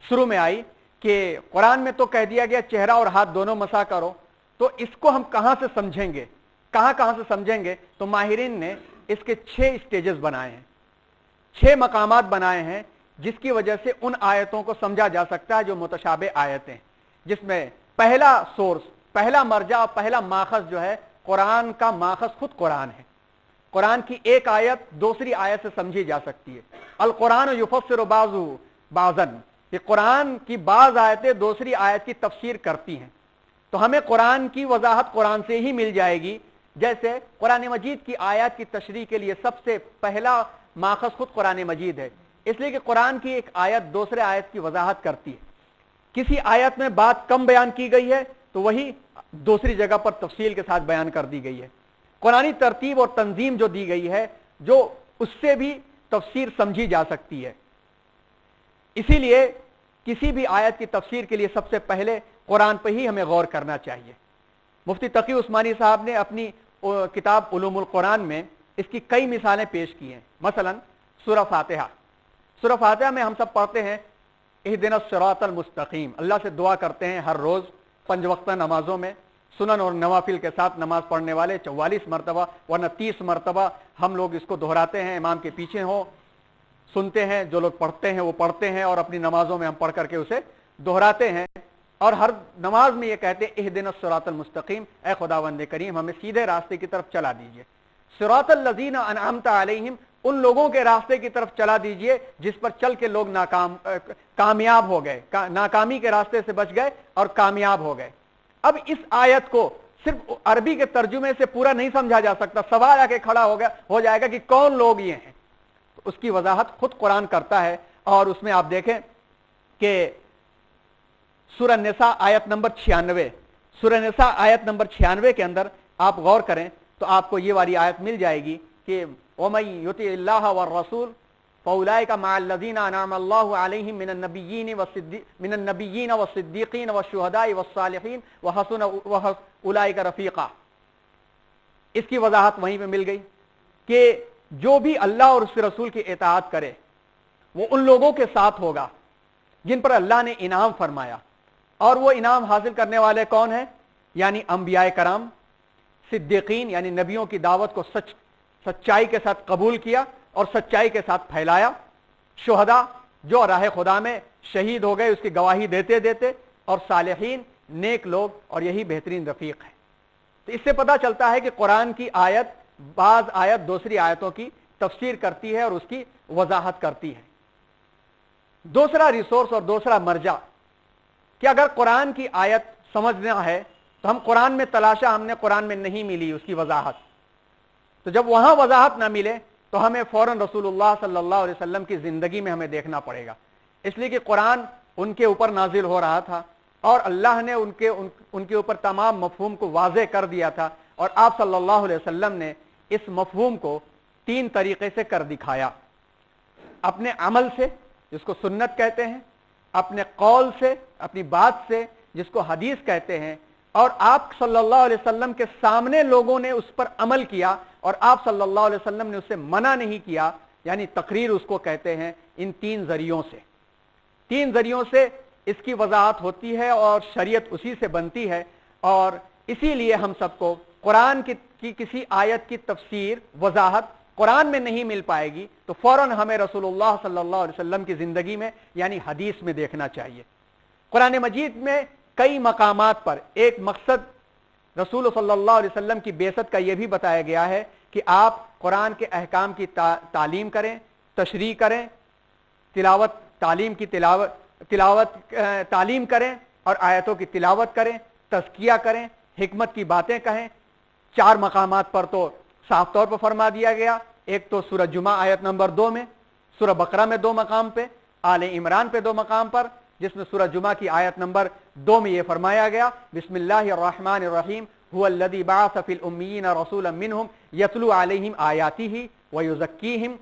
Speaker 1: शुरू में आई कि कुरान में तो कह दिया गया चेहरा और हाथ दोनों मसा करो, तो इसको हम कहां से समझेंगे, कहां से समझेंगे? तो माहिरीन ने इसके 6 स्टेजेस बनाए हैं, 6 मकामात बनाए हैं, जिसकी वजह से उन आयतों को समझा जा सकता है जो मुतशाबे आयतें, जिसमें पहला सोर्स, पहला मर्जा और पहला माखज जो है, कुरान का माखज खुद कुरान है। कुरान की एक आयत दूसरी आयत से समझी जा सकती है। अल कुरान युफस्सिरु बाज़न, ये कुरान की बाज आयतें दूसरी आयत की तफसीर करती हैं। تو ہمیں قرآن کی وضاحت قرآن سے ہی مل جائے گی. جیسے قرآن مجید کی آیات کی تشریح کے لیے سب سے پہلا ماخذ خود قرآن مجید ہے، اس لیے کہ قرآن کی ایک آیت دوسرے آیت کی وضاحت کرتی ہے. کسی آیت میں بات کم بیان کی گئی ہے تو وہی دوسری جگہ پر تفصیل کے ساتھ بیان کر دی گئی ہے. قرآنی ترتیب اور تنظیم جو دی گئی ہے جو اس سے بھی تفسیر سمجھی جا سکتی ہے. اسی لیے کسی بھی آیت کی تفسیر کے لیے سب سے پہلے قرآن پہ ہی ہمیں غور کرنا چاہیے. مفتی تقی عثمانی صاحب نے اپنی کتاب علوم القرآن میں اس کی کئی مثالیں پیش کی ہیں. مثلا سورہ فاتحہ، سورہ فاتحہ میں ہم سب پڑھتے ہیں اہدنا الصراط المستقیم، اللہ سے دعا کرتے ہیں ہر روز 5 وقتہ نمازوں میں، سنن اور نوافل کے ساتھ نماز پڑھنے والے 44 مرتبہ ورنہ 30 مرتبہ ہم لوگ اس کو دہراتے ہیں، امام کے پیچھے ہو سنتے ہیں، جو لوگ پڑھتے ہیں وہ پڑھتے ہیں اور اپنی نمازوں میں ہم پڑھ کر کے اسے دہراتے ہیں، اور ہر نماز میں یہ کہتے ہیں اہدنا الصراط المستقیم، اے خداوند کریم ہمیں سیدھے راستے کی طرف چلا دیجئے. صراط الذین انعمت علیہم، ان لوگوں کے راستے کی طرف چلا دیجئے جس پر چل کے لوگ کامیاب ہو گئے، ناکامی کے راستے سے بچ گئے اور کامیاب ہو گئے. اب اس آیت کو صرف عربی کے ترجمے سے پورا نہیں سمجھا جا سکتا. سوال آ کے کھڑا ہو جائے گا کہ کون لوگ یہ ہیں. اس کی وضاحت خود قرآن کرتا ہے، اور اس میں آپ دیکھیں کہ سورہ نساء آیت نمبر 96، سورہ نساء آیت نمبر 96 کے اندر آپ غور کریں تو آپ کو یہ والی آیت مل جائے گی کہ وَمَن يُطِعِ اللَّهَ وَالرَّسُولَ فَأُولَٰئِكَ مَعَ الَّذِينَ أَنْعَمَ اللَّهُ عَلَيْهِم مِّنَ النَّبِيِّينَ وَالصِّدِّيقِينَ وَالشُّهَدَاءِ وَالصَّالِحِينَ وَحَسُنَ أُولَٰئِكَ رَفِيقًا. اس کی وضاحت وہیں پہ مل گئی کہ جو بھی اللہ اور اس کے رسول کی اطاعت کرے وہ ان لوگوں کے ساتھ ہوگا جن پر اللہ نے انعام فرمایا. اور وہ انعام حاصل کرنے والے کون ہیں؟ یعنی انبیاء کرام، صدیقین یعنی نبیوں کی دعوت کو سچائی کے ساتھ قبول کیا اور سچائی کے ساتھ پھیلایا، شہداء جو راہ خدا میں شہید ہو گئے اس کی گواہی دیتے دیتے، اور صالحین نیک لوگ، اور یہی بہترین رفیق ہے. تو اس سے پتہ چلتا ہے کہ قرآن کی آیت بعض آیت دوسری آیتوں کی تفسیر کرتی ہے اور اس کی وضاحت کرتی ہے. دوسرا ریسورس اور دوسرا مرجع کہ اگر قرآن کی آیت سمجھنا ہے تو ہم قرآن میں تلاشا، ہم نے قرآن میں نہیں ملی اس کی وضاحت. تو جب وہاں وضاحت نہ ملے تو ہمیں فوراً رسول اللہ صلی اللہ علیہ وسلم کی زندگی میں ہمیں دیکھنا پڑے گا. اس لیے کہ قرآن ان کے اوپر نازل ہو رہا تھا اور اللہ نے ان کے اوپر تمام مفہوم کو واضح کر دیا تھا، اور آپ صلی اللہ علیہ وسلم نے اس مفہوم کو 3 طریقے سے کر دکھایا. اپنے عمل سے جس کو سنت کہتے ہیں، اپنے قول سے اپنی بات سے جس کو حدیث کہتے ہیں، اور آپ صلی اللہ علیہ وسلم کے سامنے لوگوں نے اس پر عمل کیا اور آپ صلی اللہ علیہ وسلم نے اسے منع نہیں کیا، یعنی تقریر اس کو کہتے ہیں. ان 3 ذریعوں سے اس کی وضاحت ہوتی ہے اور شریعت اسی سے بنتی ہے. اور اسی لیے ہم سب کو قرآن کی کسی آیت کی تفسیر وضاحت قرآن میں نہیں مل پائے گی تو فوراً ہمیں رسول اللہ صلی اللہ علیہ وسلم کی زندگی میں یعنی حدیث میں دیکھنا چاہیے. قرآن مجید میں کئی مقامات پر ایک مقصد رسول صلی اللہ علیہ وسلم کی بعثت کا یہ بھی بتایا گیا ہے کہ آپ قرآن کے احکام کی تعلیم کریں، تشریح کریں، تعلیم کریں اور آیتوں کی تلاوت کریں، تزکیہ کریں، حکمت کی باتیں کہیں. 4 مقامات پر تو صاف طور پر فرما دیا گیا. ایک تو سورہ جمعہ آیت نمبر 2 میں، سورہ بقرہ میں 2 مقام پہ، آل عمران پہ 2 مقام پر، جس میں سورہ جمعہ کی آیت نمبر 2 میں یہ فرمایا گیا بسم اللہ الرحمن الرحیم هو الذی بعث فی الامیین رسولا منہم یتلو علیہم آیاتہ ویزکیہم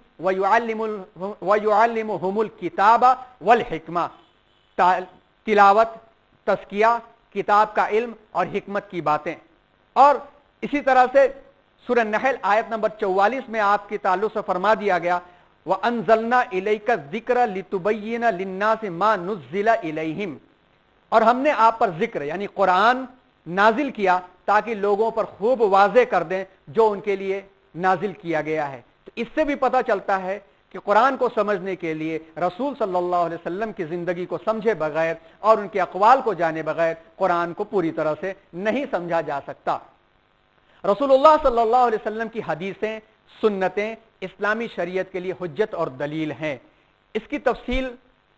Speaker 1: ویعلمہم الکتاب والحکمہ. تلاوت، تزکیہ، کتاب کا علم اور حکمت کی باتیں. اور اسی طرح سے سورہ نحل آیت نمبر 44 میں آپ کے تعلق سے فرما دیا گیا وَأَنزَلْنَا إِلَيْكَ الذِّكْرَ لِتُبَيِّنَ لِلنَّاسِ مَا نُزِّلَ إِلَيْهِمْ. اور ہم نے آپ پر ذکر یعنی قرآن نازل کیا تاکہ لوگوں پر خوب واضح کر دیں جو ان کے لیے نازل کیا گیا ہے. تو اس سے بھی پتہ چلتا ہے کہ قرآن کو سمجھنے کے لیے رسول صلی اللہ علیہ وسلم کی زندگی کو سمجھے بغیر اور ان کے اقوال کو جانے بغیر قرآن کو پوری طرح سے نہیں سمجھا جا سکتا. رسول اللہ صلی اللہ علیہ وسلم کی حدیثیں، سنتیں اسلامی شریعت کے لیے حجت اور دلیل ہیں. اس کی تفصیل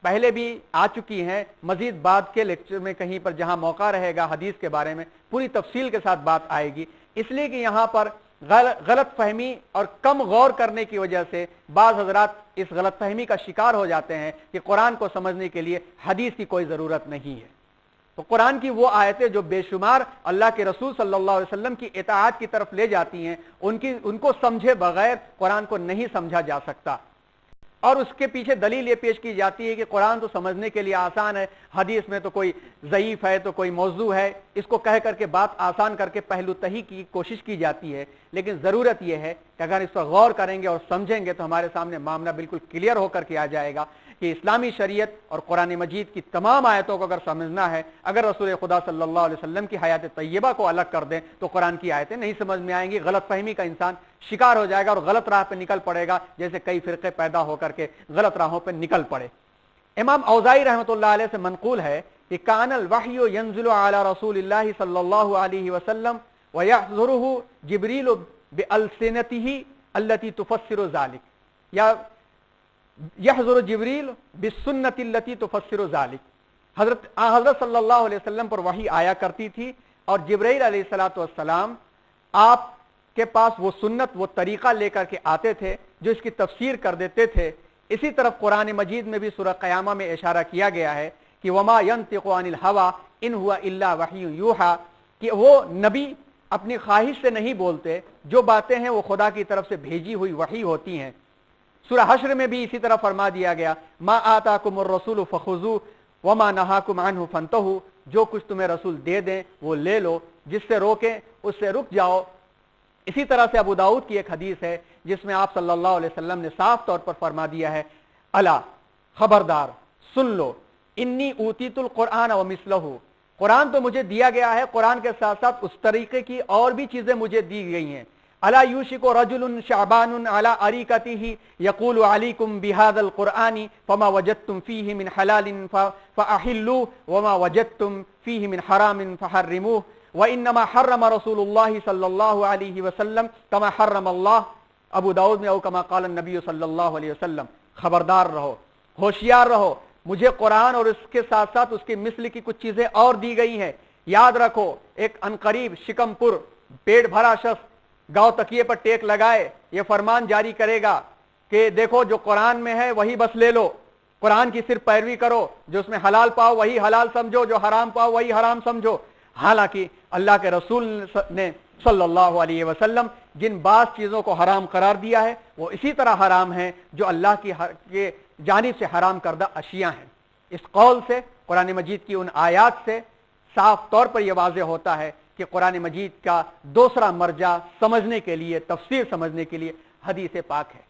Speaker 1: پہلے بھی آ چکی ہیں، مزید بعد کے لیکچر میں کہیں پر جہاں موقع رہے گا حدیث کے بارے میں پوری تفصیل کے ساتھ بات آئے گی، اس لیے کہ یہاں پر غلط فہمی اور کم غور کرنے کی وجہ سے بعض حضرات اس غلط فہمی کا شکار ہو جاتے ہیں کہ قرآن کو سمجھنے کے لیے حدیث کی کوئی ضرورت نہیں ہے۔ تو قرآن کی وہ آیتیں جو بے شمار اللہ کے رسول صلی اللہ علیہ وسلم کی اطاعت کی طرف لے جاتی ہیں، ان کو سمجھے بغیر قرآن کو نہیں سمجھا جا سکتا، اور اس کے پیچھے دلیل یہ پیش کی جاتی ہے کہ قرآن تو سمجھنے کے لیے آسان ہے، حدیث میں تو کوئی ضعیف ہے، تو کوئی موضوع ہے، اس کو کہہ کر کے بات آسان کر کے پہلو تہی کی کوشش کی جاتی ہے۔ لیکن ضرورت یہ ہے کہ اگر اس پر غور کریں گے اور سمجھیں گے تو ہمارے سامنے معاملہ بالکل کلیئر ہو کر کے آ جائے گا کہ اسلامی شریعت اور قرآن مجید کی تمام آیتوں کو اگر سمجھنا ہے، اگر رسول خدا صلی اللہ علیہ وسلم کی حیات طیبہ کو الگ کر دیں تو قرآن کی آیتیں نہیں سمجھ میں آئیں گی، غلط فہمی کا انسان شکار ہو جائے گا اور غلط راہ پہ نکل پڑے گا، جیسے کئی فرقے پیدا ہو کر کے غلط راہوں پہ نکل پڑے۔ امام اوزائی رحمۃ اللہ علیہ سے منقول ہے کہ کان الوحی ینزل علی رسول اللہ صلی اللہ علیہ وسلم ویحضرہ جبریل بألسنته التي تفسر ذلك، یا یحضر جبریل بالسنت التي تفسر ذلك، حضرت صلی اللہ علیہ وسلم پر وحی آیا کرتی تھی اور جبرائیل علیہ الصلوۃ والسلام آپ کے پاس وہ سنت، وہ طریقہ لے کر کے آتے تھے جو اس کی تفسیر کر دیتے تھے۔ اسی طرف قرآن مجید میں بھی سورہ قیامہ میں اشارہ کیا گیا ہے کہ وما ينطق عن الهوى ان هو الا وحی یوحى، کہ وہ نبی اپنی خواہش سے نہیں بولتے، جو باتیں ہیں وہ خدا کی طرف سے بھیجی ہوئی وحی ہوتی ہیں۔ سورہ حشر میں بھی اسی طرح فرما دیا گیا ما آتاکم الرسول فخذوه وما نهاکم عنه فانتهوا، جو کچھ تمہیں رسول دے دیں وہ لے لو، جس سے روکیں اس سے رک جاؤ۔ اسی طرح سے ابو داؤد کی ایک حدیث ہے جس میں آپ صلی اللہ علیہ وسلم نے صاف طور پر فرما دیا ہے الا خبردار سن لو انی اوتیت القرآن ومثلہ، قرآن تو مجھے دیا گیا ہے، قرآن کے ساتھ ساتھ اس طریقے کی اور بھی چیزیں مجھے دی گئی ہیں۔ الا یوشک رجل شعبان علی اریکتہ یقول علیکم بہذا القرآن فما وجدتم فیہ من حلال فاحلوا وما وجدتم فیہ من حرام فحرموه وانما حرم رسول اللہ صلی اللہ علیہ وسلم کما حرم اللہ، ابو داؤد میں او کما قال النبی صلی اللہ علیہ وسلم، خبردار رہو، ہوشیار رہو، مجھے قرآن اور اس کے ساتھ ساتھ اس کے مثل کی کچھ چیزیں اور دی گئی ہیں۔ یاد رکھو ایک عنقریب شکم پر پیٹ بھرا شخص گاؤں تکیے پر ٹیک لگائے یہ فرمان جاری کرے گا کہ دیکھو جو قرآن میں ہے وہی بس لے لو، قرآن کی صرف پیروی کرو، جو اس میں حلال پاؤ وہی حلال سمجھو، جو حرام پاؤ وہی حرام سمجھو۔ حالانکہ اللہ کے رسول نے صلی اللہ علیہ وسلم جن بعض چیزوں کو حرام قرار دیا ہے وہ اسی طرح حرام ہیں جو اللہ کی جانب سے حرام کردہ اشیاء ہیں۔ اس قول سے، قرآن مجید کی ان آیات سے صاف طور پر یہ واضح ہوتا ہے کہ قرآن مجید کا دوسرا مرجع سمجھنے کے لیے، تفسیر سمجھنے کے لیے حدیث پاک ہے۔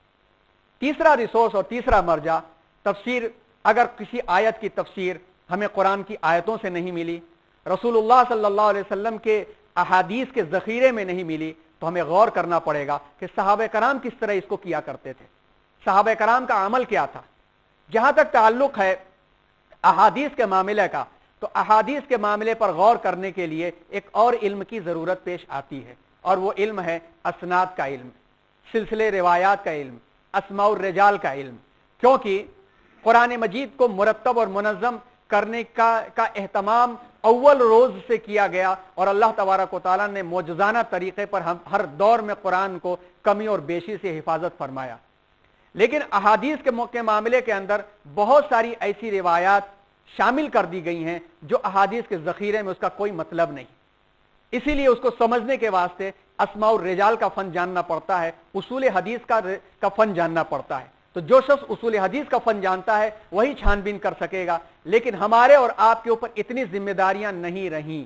Speaker 1: تیسرا ریسورس اور تیسرا مرجع تفسیر، اگر کسی آیت کی تفسیر ہمیں قرآن کی آیتوں سے نہیں ملی، رسول اللہ صلی اللہ علیہ وسلم کے احادیث کے ذخیرے میں نہیں ملی، تو ہمیں غور کرنا پڑے گا کہ صحابہ کرام کس طرح اس کو کیا کرتے تھے، صحابہ کرام کا عمل کیا تھا۔ جہاں تک تعلق ہے احادیث کے معاملے کا، تو احادیث کے معاملے پر غور کرنے کے لیے ایک اور علم کی ضرورت پیش آتی ہے، اور وہ علم ہے اسناد کا علم، سلسلے روایات کا علم، اسماء الرجال کا علم، کیونکہ قرآن مجید کو مرتب اور منظم کرنے کا اہتمام اول روز سے کیا گیا، اور اللہ تبارک و تعالیٰ نے معجزانہ طریقے پر ہر دور میں قرآن کو کمی اور بیشی سے حفاظت فرمایا۔ لیکن احادیث کے معاملے کے اندر بہت ساری ایسی روایات شامل کر دی گئی ہیں جو احادیث کے ذخیرے میں اس کا کوئی مطلب نہیں، اسی لیے اس کو سمجھنے کے واسطے اسماء الرجال کا فن جاننا پڑتا ہے، اصول حدیث کا فن جاننا پڑتا ہے۔ تو جو شخص اصول حدیث کا فن جانتا ہے وہی چھان بین کر سکے گا، لیکن ہمارے اور آپ کے اوپر اتنی ذمہ داریاں نہیں رہیں۔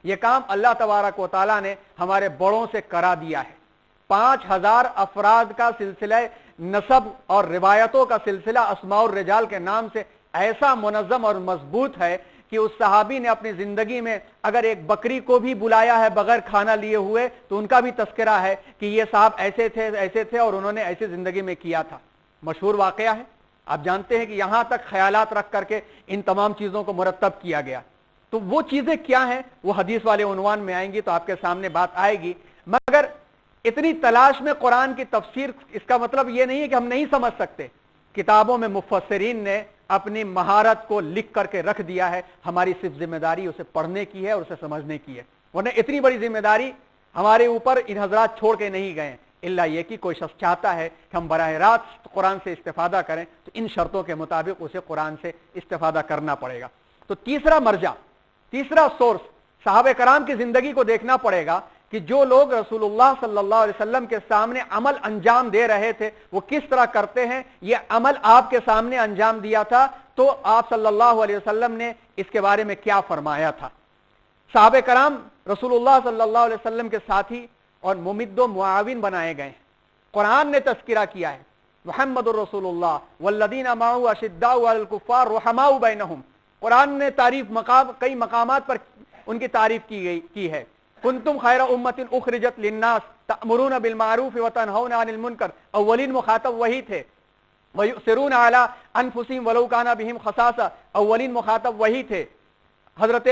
Speaker 1: یہ کام اللہ تبارک و تعالیٰ نے ہمارے بڑوں سے کرا دیا ہے۔ 5000 افراد کا سلسلہ نسب اور روایتوں کا سلسلہ اسماء الرجال کے نام سے ایسا منظم اور مضبوط ہے کہ اس صحابی نے اپنی زندگی میں اگر ایک بکری کو بھی بلایا ہے بغیر کھانا لیے ہوئے تو ان کا بھی تذکرہ ہے کہ یہ صاحب ایسے تھے اور انہوں نے ایسے زندگی میں کیا تھا۔ مشہور واقعہ ہے، آپ جانتے ہیں کہ یہاں تک خیالات رکھ کر کے ان تمام چیزوں کو مرتب کیا گیا۔ تو وہ چیزیں کیا ہیں وہ حدیث والے عنوان میں آئیں گی تو آپ کے سامنے بات آئے گی، مگر اتنی تلاش میں قرآن کی تفسیر، اس کا مطلب یہ نہیں ہے کہ ہم نہیں سمجھ سکتے، किताबों में मुफस्सिरीन ने अपनी महारत को लिख करके रख दिया है, हमारी सिर्फ जिम्मेदारी उसे पढ़ने की है और उसे समझने की है। वरना इतनी बड़ी जिम्मेदारी हमारे ऊपर इन हजरात छोड़ के नहीं गए, इल्ला ये कि कोई शख्स चाहता है कि हम बराह रास्त कुरान से इस्तेफादा करें तो इन शर्तों के मुताबिक उसे कुरान से इस्तेफादा करना पड़ेगा। तो तीसरा मर्जा, तीसरा सोर्स सहाबे कराम की जिंदगी को देखना पड़ेगा कि जो लोग रसूलुल्लाह सल्लल्लाहु अलैहि वसल्लम के सामने अमल अंजाम दे रहे थे वो किस तरह करते हैं, ये अमल आपके सामने अंजाम दिया था तो आप सल्लल्लाहु अलैहि वसल्लम ने इसके बारे में क्या फरमाया था। सहाबे कराम रसूलुल्लाह सल्लल्लाहु अलैहि वसल्लम के साथी और मुमिद्दो मुआविन बनाए गए। कुरान ने तस्किरा किया है, मुहम्मदुर रसूलुल्लाह वल्लदीना माअहु अशिद्दाउ अलल कुफ्फार रुहमाउ बैनहुम। कुरान ने तारीफ कई मकामात पर उनकी तारीफ की है। कुंतुम खैरा उम्मतिन उखरिजत लिन्नास तअमुरून बिल मारूफ व तनहौना अनिल मुनकर। अव्वलीन मुखातब वही थे। वयुसिरून अला अनफुसिहिम वलौ काना बिहिम खसासा। अव्वलीन मुखातब वही थे। हजरत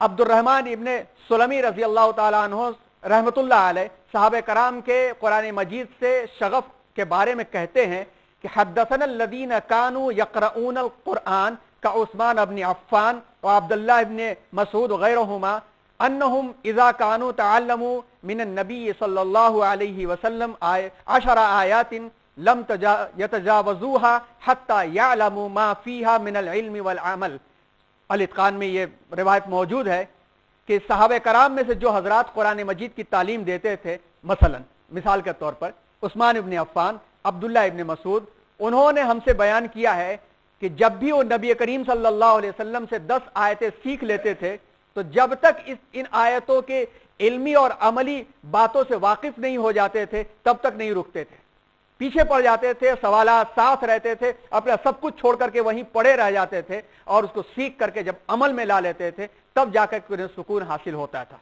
Speaker 1: अब्दुर्रहमान इब्ने सुलमी रजी अल्लाह ताला अन्हु रहमतुल्लाह अलैह सहाबे कराम के कुरान मजीद से शगफ के बारे में कहते हैं कि हद्दसना अल्लज़ीना कानू यक़रऊनल कुरआन का उस्मान इब्न अफ़्फ़ान व अब्दुल्लाह इब्न मसूद गैरहुमा अन्नहुम इज़ा कानू तअल्लमू मिनन नबी सल्लल्लाहु अलैहि वसल्लम अशरा आयातिन लम यतजावज़ूहा हत्ता यअलमू मा फ़ीहा मिनल इल्म वल अमल। अल-इत्क़ान में ये रिवायत मौजूद है कि सहाबे कराम में से जो हजरात कुरान मजीद की तालीम देते थे, मसलन मिसाल के तौर पर उस्मान इब्न अफ़्फ़ान, अब्दुल्लाह इब्न मसूद, उन्होंने हमसे बयान किया है कि जब भी वो नबी करीम सल्लल्लाहु अलैहि वसल्लम से 10 आयतें सीख लेते थे तो जब तक इन आयतों के इल्मी और अमली बातों से वाकिफ नहीं हो जाते थे तब तक नहीं रुकते थे, पीछे पड़ जाते थे, सवालात साथ रहते थे, अपना सब कुछ छोड़ करके वहीं पड़े रह जाते थे और उसको सीख करके जब अमल में ला लेते थे तब जाकर उन्हें सुकून हासिल होता था।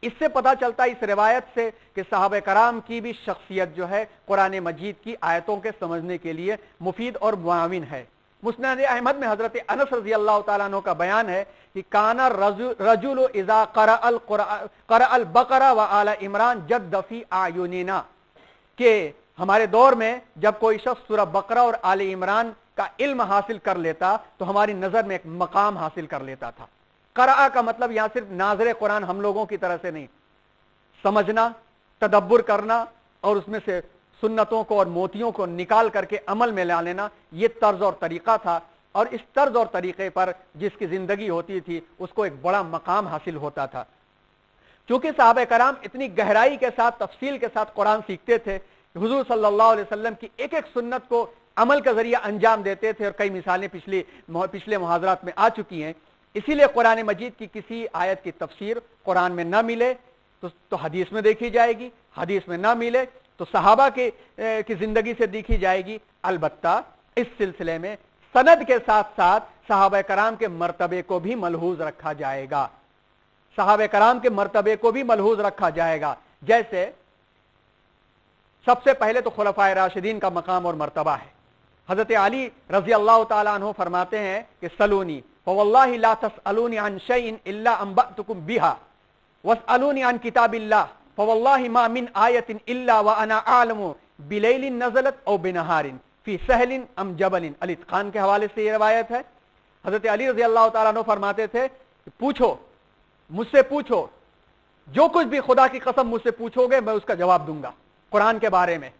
Speaker 1: इससे पता चलता है इस रिवायत से कि सहाबे कराम की भी शख्सियत जो है कुरान मजीद की आयतों के समझने के लिए मुफीद और मुआविन है। मुस्नद अहमद में हजरत अनस रज़ी अल्लाह ताला अन्हु का बयान है कि काना रजुल इज़ा क़रअल बक़रा व आल इमरान जद्द फ़ी आयुनिना, के हमारे दौर में जब कोई शख्स सूरह बकरा और आल इमरान का इल्म हासिल कर लेता तो हमारी नजर में एक मकाम हासिल कर लेता था। क़रा का मतलब यहां सिर्फ नाज़िर कुरान हम लोगों की तरह से नहीं, समझना, तदब्बुर करना और उसमें से सुन्नतों को और मोतियों को निकाल करके अमल में ला लेना, ये तर्ज और तरीका था। और इस तर्ज और तरीके पर जिसकी जिंदगी होती थी उसको एक बड़ा मकाम हासिल होता था। क्योंकि सहाबे कराम इतनी गहराई के साथ, तफसील के साथ कुरान सीखते थे, हुजूर सल्लल्लाहु अलैहि वसल्लम की एक एक सुन्नत को अमल के जरिए अंजाम देते थे और कई मिसालें पिछले मुहाज़रात में आ चुकी हैं। इसीलिए कुरान मजीद की किसी आयत की तफसीर कुरान में न मिले तो हदीस में देखी जाएगी, हदीस में न मिले तो सहाबा की जिंदगी से देखी जाएगी। अलबत्ता इस सिलसिले में सनद के साथ साथ सहाबा कराम के मर्तबे को भी मलहूज रखा जाएगा, सहाबा कराम के मर्तबे को भी मलहूज रखा जाएगा। जैसे सबसे पहले तो खुलफाए राशिदीन का मकाम और मर्तबा है। हजरत अली रजी अल्लाह ताला अन्हु फरमाते हैं कि सलूनी फवल्लाहि ला तसअलूनी अन शैइन इल्ला अंबअतुकुम बिहा वसअलूनी अन किताबिल्लाह फवल्लाहि मा मिन आयतिन इल्ला व अना आलमु बिलैलिन नज़लत औ बिनहारिन फी सहलिन अम जबलिन। अल-इत्क़ान के हवाले से ये रिवायत है। हजरत अली रजी अल्लाह ताला अन्हु फरमाते थे, पूछो, मुझसे पूछो, जो कुछ भी खुदा की कसम मुझसे पूछोगे मैं उसका जवाब दूंगा कुरान के बारे में।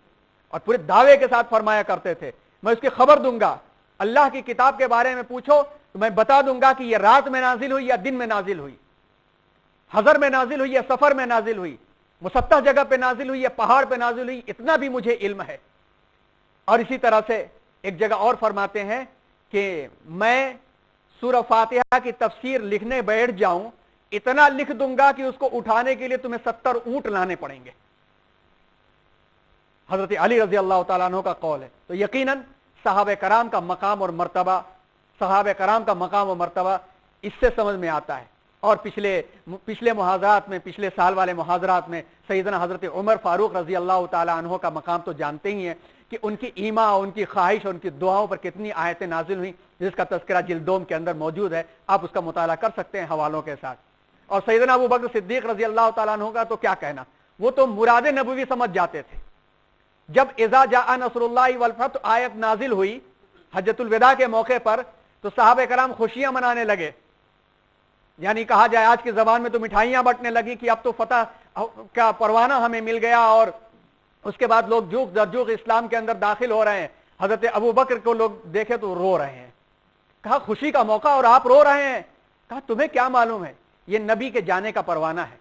Speaker 1: और पूरे दावे के साथ फरमाया करते थे, मैं उसकी खबर दूंगा। अल्लाह की किताब के बारे में पूछो तो मैं बता दूंगा कि यह रात में नाजिल हुई या दिन में नाजिल हुई, हजर में नाजिल हुई या सफर में नाजिल हुई, मुसत्तह जगह पे नाजिल हुई या पहाड़ पे नाजिल हुई, इतना भी मुझे इल्म है। और इसी तरह से एक जगह और फरमाते हैं कि मैं सूरह फातिहा की तफसीर लिखने बैठ जाऊं, इतना लिख दूंगा कि उसको उठाने के लिए तुम्हें 70 ऊंट लाने पड़ेंगे। हजरत अली रजी अल्लाह ताला अन्हु का कौल है। तो यकीनन सहाबे कराम का मकाम और मर्तबा, सहाबे कराम का मकाम और मर्तबा इससे समझ में आता है। और पिछले मुहाज़रात में, पिछले साल वाले मुहाज़रात में सैयदना हजरत उमर फारूक रजी अल्लाह ताला अन्हु का मकाम तो जानते ही हैं कि उनकी ईमा, उनकी ख्वाहिश, उनकी दुआओं पर कितनी आयतें नाजिल हुई, जिसका तज़किरा जिल्दोम के अंदर मौजूद है। आप उसका मुताला कर सकते हैं हवालों के साथ। और सैयदना अबू बकर सिद्दीक रजी अल्लाह ताला अन्हु का तो क्या कहना, वो तो मुराद नबवी समझ जाते थे। जब इज़ा जाअ नस्रुल्लाहि वल फतह आयत नाजिल हुई हज्जतुल विदा के मौके पर, तो सहाबे कराम खुशियां मनाने लगे। यानी कहा जाए आज की जबान में तो मिठाइयां बंटने लगी कि अब तो फतह का परवाना हमें मिल गया, और उसके बाद लोग जुग दरजुग इस्लाम के अंदर दाखिल हो रहे हैं। हजरत अबू बकर को लोग देखे तो रो रहे हैं। कहा खुशी का मौका और आप रो रहे हैं। कहा तुम्हें क्या मालूम है, ये नबी के जाने का परवाना है।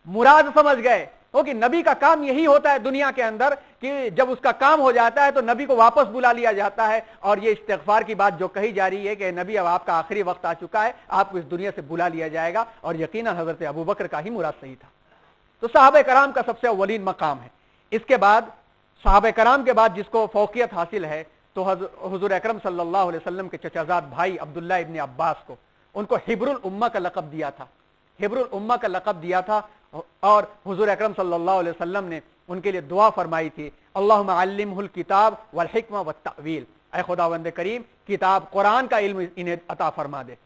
Speaker 1: मुराद समझ गए हो कि नबी का काम यही होता है दुनिया के अंदर कि जब उसका काम हो जाता है तो नबी को वापस बुला लिया जाता है। और ये इस्तिग़फ़ार की बात जो कही जा रही है कि नबी अब आपका आखिरी वक्त आ चुका है, आपको इस दुनिया से बुला लिया जाएगा, और यकीनन हजरत अबू बकर का ही मुराद सही था। तो सहाबे कराम का सबसे अव्वलीन मकाम है। इसके बाद सहाबे कराम के बाद जिसको फौकियत हासिल है तो हुजूर अकरम सल्लल्लाहु अलैहि वसल्लम के चचाजाद भाई अब्दुल्लाह इब्न अब्बास को, उनको हिब्रुल उम्मा का लक़ब दिया था। हिब्रुल उम्मा का लक़ब दिया था, और हुजूर अकरम सल्लल्लाहु अलैहि वसल्लम ने उनके लिए दुआ फरमाई थी, अल्लाहुम्मा अल्लिमहुल किताब वल हिक्मा वत तावील। ऐ खुदावंद करीम, किताब कुरान का इल्म इन्हें अता फरमा दे,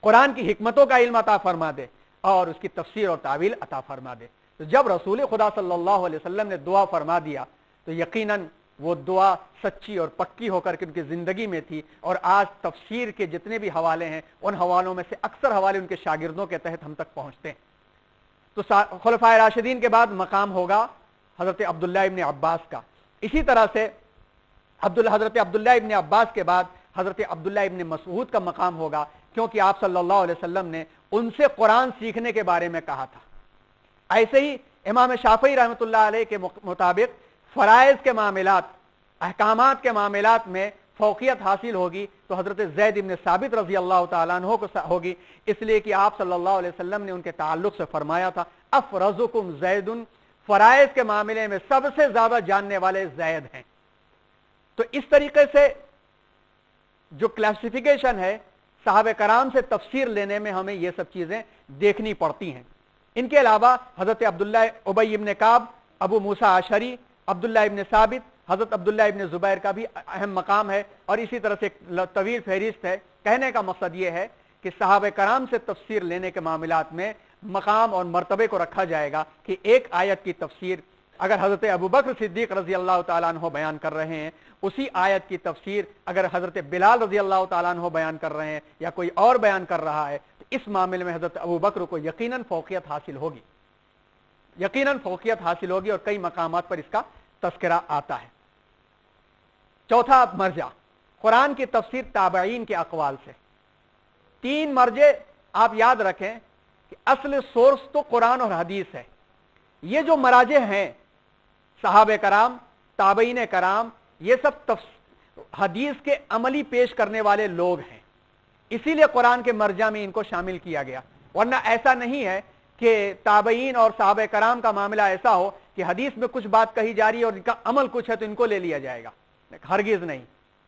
Speaker 1: कुरान की हिकमतों का इल्म अता फरमा दे, और उसकी तफसीर और तावील अता फरमा दे। तो जब रसूल खुदा सल्लल्लाहु अलैहि वसल्लम ने दुआ फरमा दिया तो यकीनन वो दुआ सच्ची और पक्की होकर के उनकी जिंदगी में थी। और आज तफसीर के जितने भी हवाले हैं उन हवालों में से अक्सर हवाले उनके शागिर्दों के तहत हम तक पहुंचते हैं। तो खुलफाए राशिदीन के बाद मकाम होगा हजरत अब्दुल्लाह इब्न अब्बास का। इसी तरह से हजरत अब्दुल्लाह इब्न अब्बास के बाद हजरत अब्दुल्लाह इब्न मसऊद का मकाम होगा, क्योंकि आप सल्लल्लाहु अलैहि वसल्लम ने उनसे कुरान सीखने के बारे में कहा था। ऐसे ही इमाम शाफई रहमतुल्लाह अलैह के मुताबिक फराइज के मामलात, अहकामात के मामलात में फौकियत हासिल होगी तो हजरत ज़ैद इब्न साबित रजी अल्लाह तआला अन्हु को होगी, इसलिए कि आप सल्लल्लाहु अलैहि वसल्लम ने उनके ताल्लुक से फरमाया था, अफरजुकुम ज़ैदुन, फराइज के मामले में सबसे ज्यादा जानने वाले ज़ैद हैं। तो इस तरीके से जो क्लासिफिकेशन है साहबे कराम से तफसीर लेने में हमें ये सब चीजें देखनी पड़ती हैं। इनके अलावा हजरत अब्दुल्लाह उबई इब्न काब, अबू मूसा अशरी, अब्दुल्लाह इब्न साबित, हजरत अब्दुल्लाह इब्न जुबैर का भी अहम मकाम है, और इसी तरह से एक तवील फहरिस्त है। कहने का मकसद ये है कि साहबे कराम से तफसीर लेने के मामलात में मकाम और मर्तबे को रखा जाएगा कि एक आयत की तफसीर अगर हजरत अबू बकर सिद्दीक रजी अल्लाह तआला अन्हु बयान कर रहे हैं, उसी आयत की तफसीर अगर हजरत बिलाल रजी अल्लाह तआला अन्हु बयान कर रहे हैं या कोई और बयान कर रहा है, तो इस मामले में हजरत अबू बकर को यकीनन फौकियत हासिल होगी, यकीनन फौकियत हासिल होगी, और कई मकामात पर इसका तस्करा आता है। चौथा मर्जा, कुरान की तफसीर ताबईन के अकवाल से। तीन मर्जे आप याद रखें कि असल सोर्स तो कुरान और हदीस है। ये जो मराजे हैं सहाबे कराम, ताबईन कराम, ये सब हदीस के अमली पेश करने वाले लोग हैं, इसीलिए कुरान के मर्जा में इनको शामिल किया गया। वरना ऐसा नहीं है कि ताबईन और सहाबे कराम का मामला ऐसा हो कि हदीस में कुछ बात कही जा रही है और इनका अमल कुछ है तो इनको ले लिया जाएगा, हरगिज नहीं।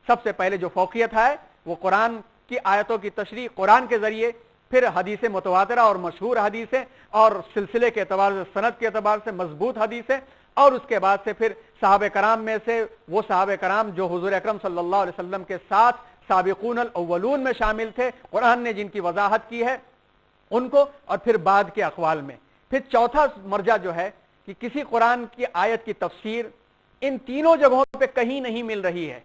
Speaker 1: सबसे पहले जो फौकियत है वो कुरान की आयतों की तशरीह कुरान के जरिए, फिर हदीसें मुतवातिरा और मशहूर हदीसें, और सिलसिले के एतबार से, सनद के एतबार से मजबूत हदीसें, और उसके बाद से फिर सहाबे कराम में से वो सहाबे कराम जो हुजूर अकरम सल्लल्लाहु अलैहि वसल्लम के साथ साबिकून अल अव्वलून में शामिल थे, कुरान ने जिनकी वजाहत की है उनको, और फिर बाद के अक़वाल में। फिर चौथा मर्जा जो है कि किसी कुरान की आयत की तफसीर इन तीनों जगहों पे कहीं नहीं मिल रही है,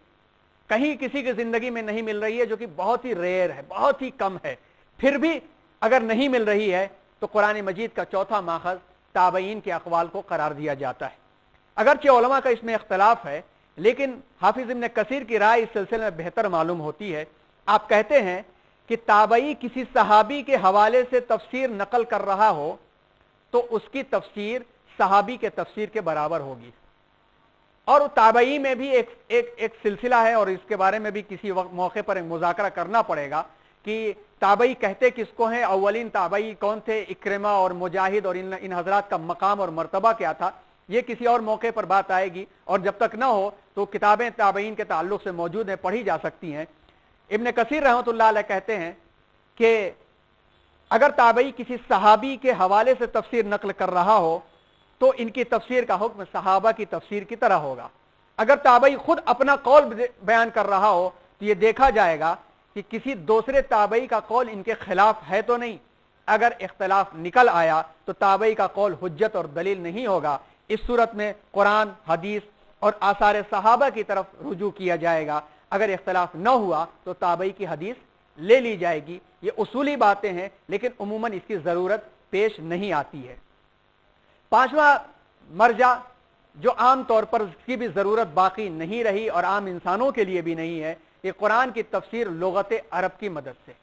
Speaker 1: कहीं किसी की जिंदगी में नहीं मिल रही है, जो कि बहुत ही रेयर है, बहुत ही कम है। फिर भी अगर नहीं मिल रही है तो कुरान मजीद का चौथा माखज़ ताबईन के अक़वाल को करार दिया जाता है। अगरचे उलमा का इसमें इख्तलाफ है, लेकिन हाफिज इब्न कसीर की राय इस सिलसिले में बेहतर मालूम होती है। आप कहते हैं कि ताबई किसी सहाबी के हवाले से तफसीर नकल कर रहा हो तो उसकी तफसीर सहाबी के तफसीर के बराबर होगी। और ताबई में भी एक सिलसिला है, और इसके बारे में भी किसी मौके पर एक मुज़ाकरा करना पड़ेगा कि ताबई कहते किसको हैं, अव्वलीन ताबई कौन थे, इक्रिमा और मुजाहिद, और इन हजरात का मकाम और मर्तबा क्या था, ये किसी और मौके पर बात आएगी। और जब तक ना हो तो किताबें ताबईन के ताल्लुक से मौजूद हैं, पढ़ी जा सकती हैं। इब्न कसीर रहमतुल्लाह अलैह कहते हैं कि अगर ताबई किसी सहाबी के हवाले से तफसीर नकल कर रहा हो तो इनकी तफसीर का हुक्म सहाबा की तफसीर की तरह होगा। अगर ताबई खुद अपना कौल बयान कर रहा हो तो यह देखा जाएगा कि किसी दूसरे ताबई का कौल इनके खिलाफ है तो नहीं। अगर इख्तलाफ निकल आया तो ताबई का कौल हुज्जत और दलील नहीं होगा, इस सूरत में कुरान, हदीस और आसार सहाबा की तरफ रुजू किया जाएगा। अगर इख्तलाफ न हुआ तो ताबई की हदीस ले ली जाएगी। ये उसूली बातें हैं, लेकिन उमूमन इसकी जरूरत पेश नहीं आती है। पांचवा मर्जा जो आम तौर पर इसकी भी जरूरत बाकी नहीं रही और आम इंसानों के लिए भी नहीं है, ये कुरान की तफसीर लुगत अरब की मदद से,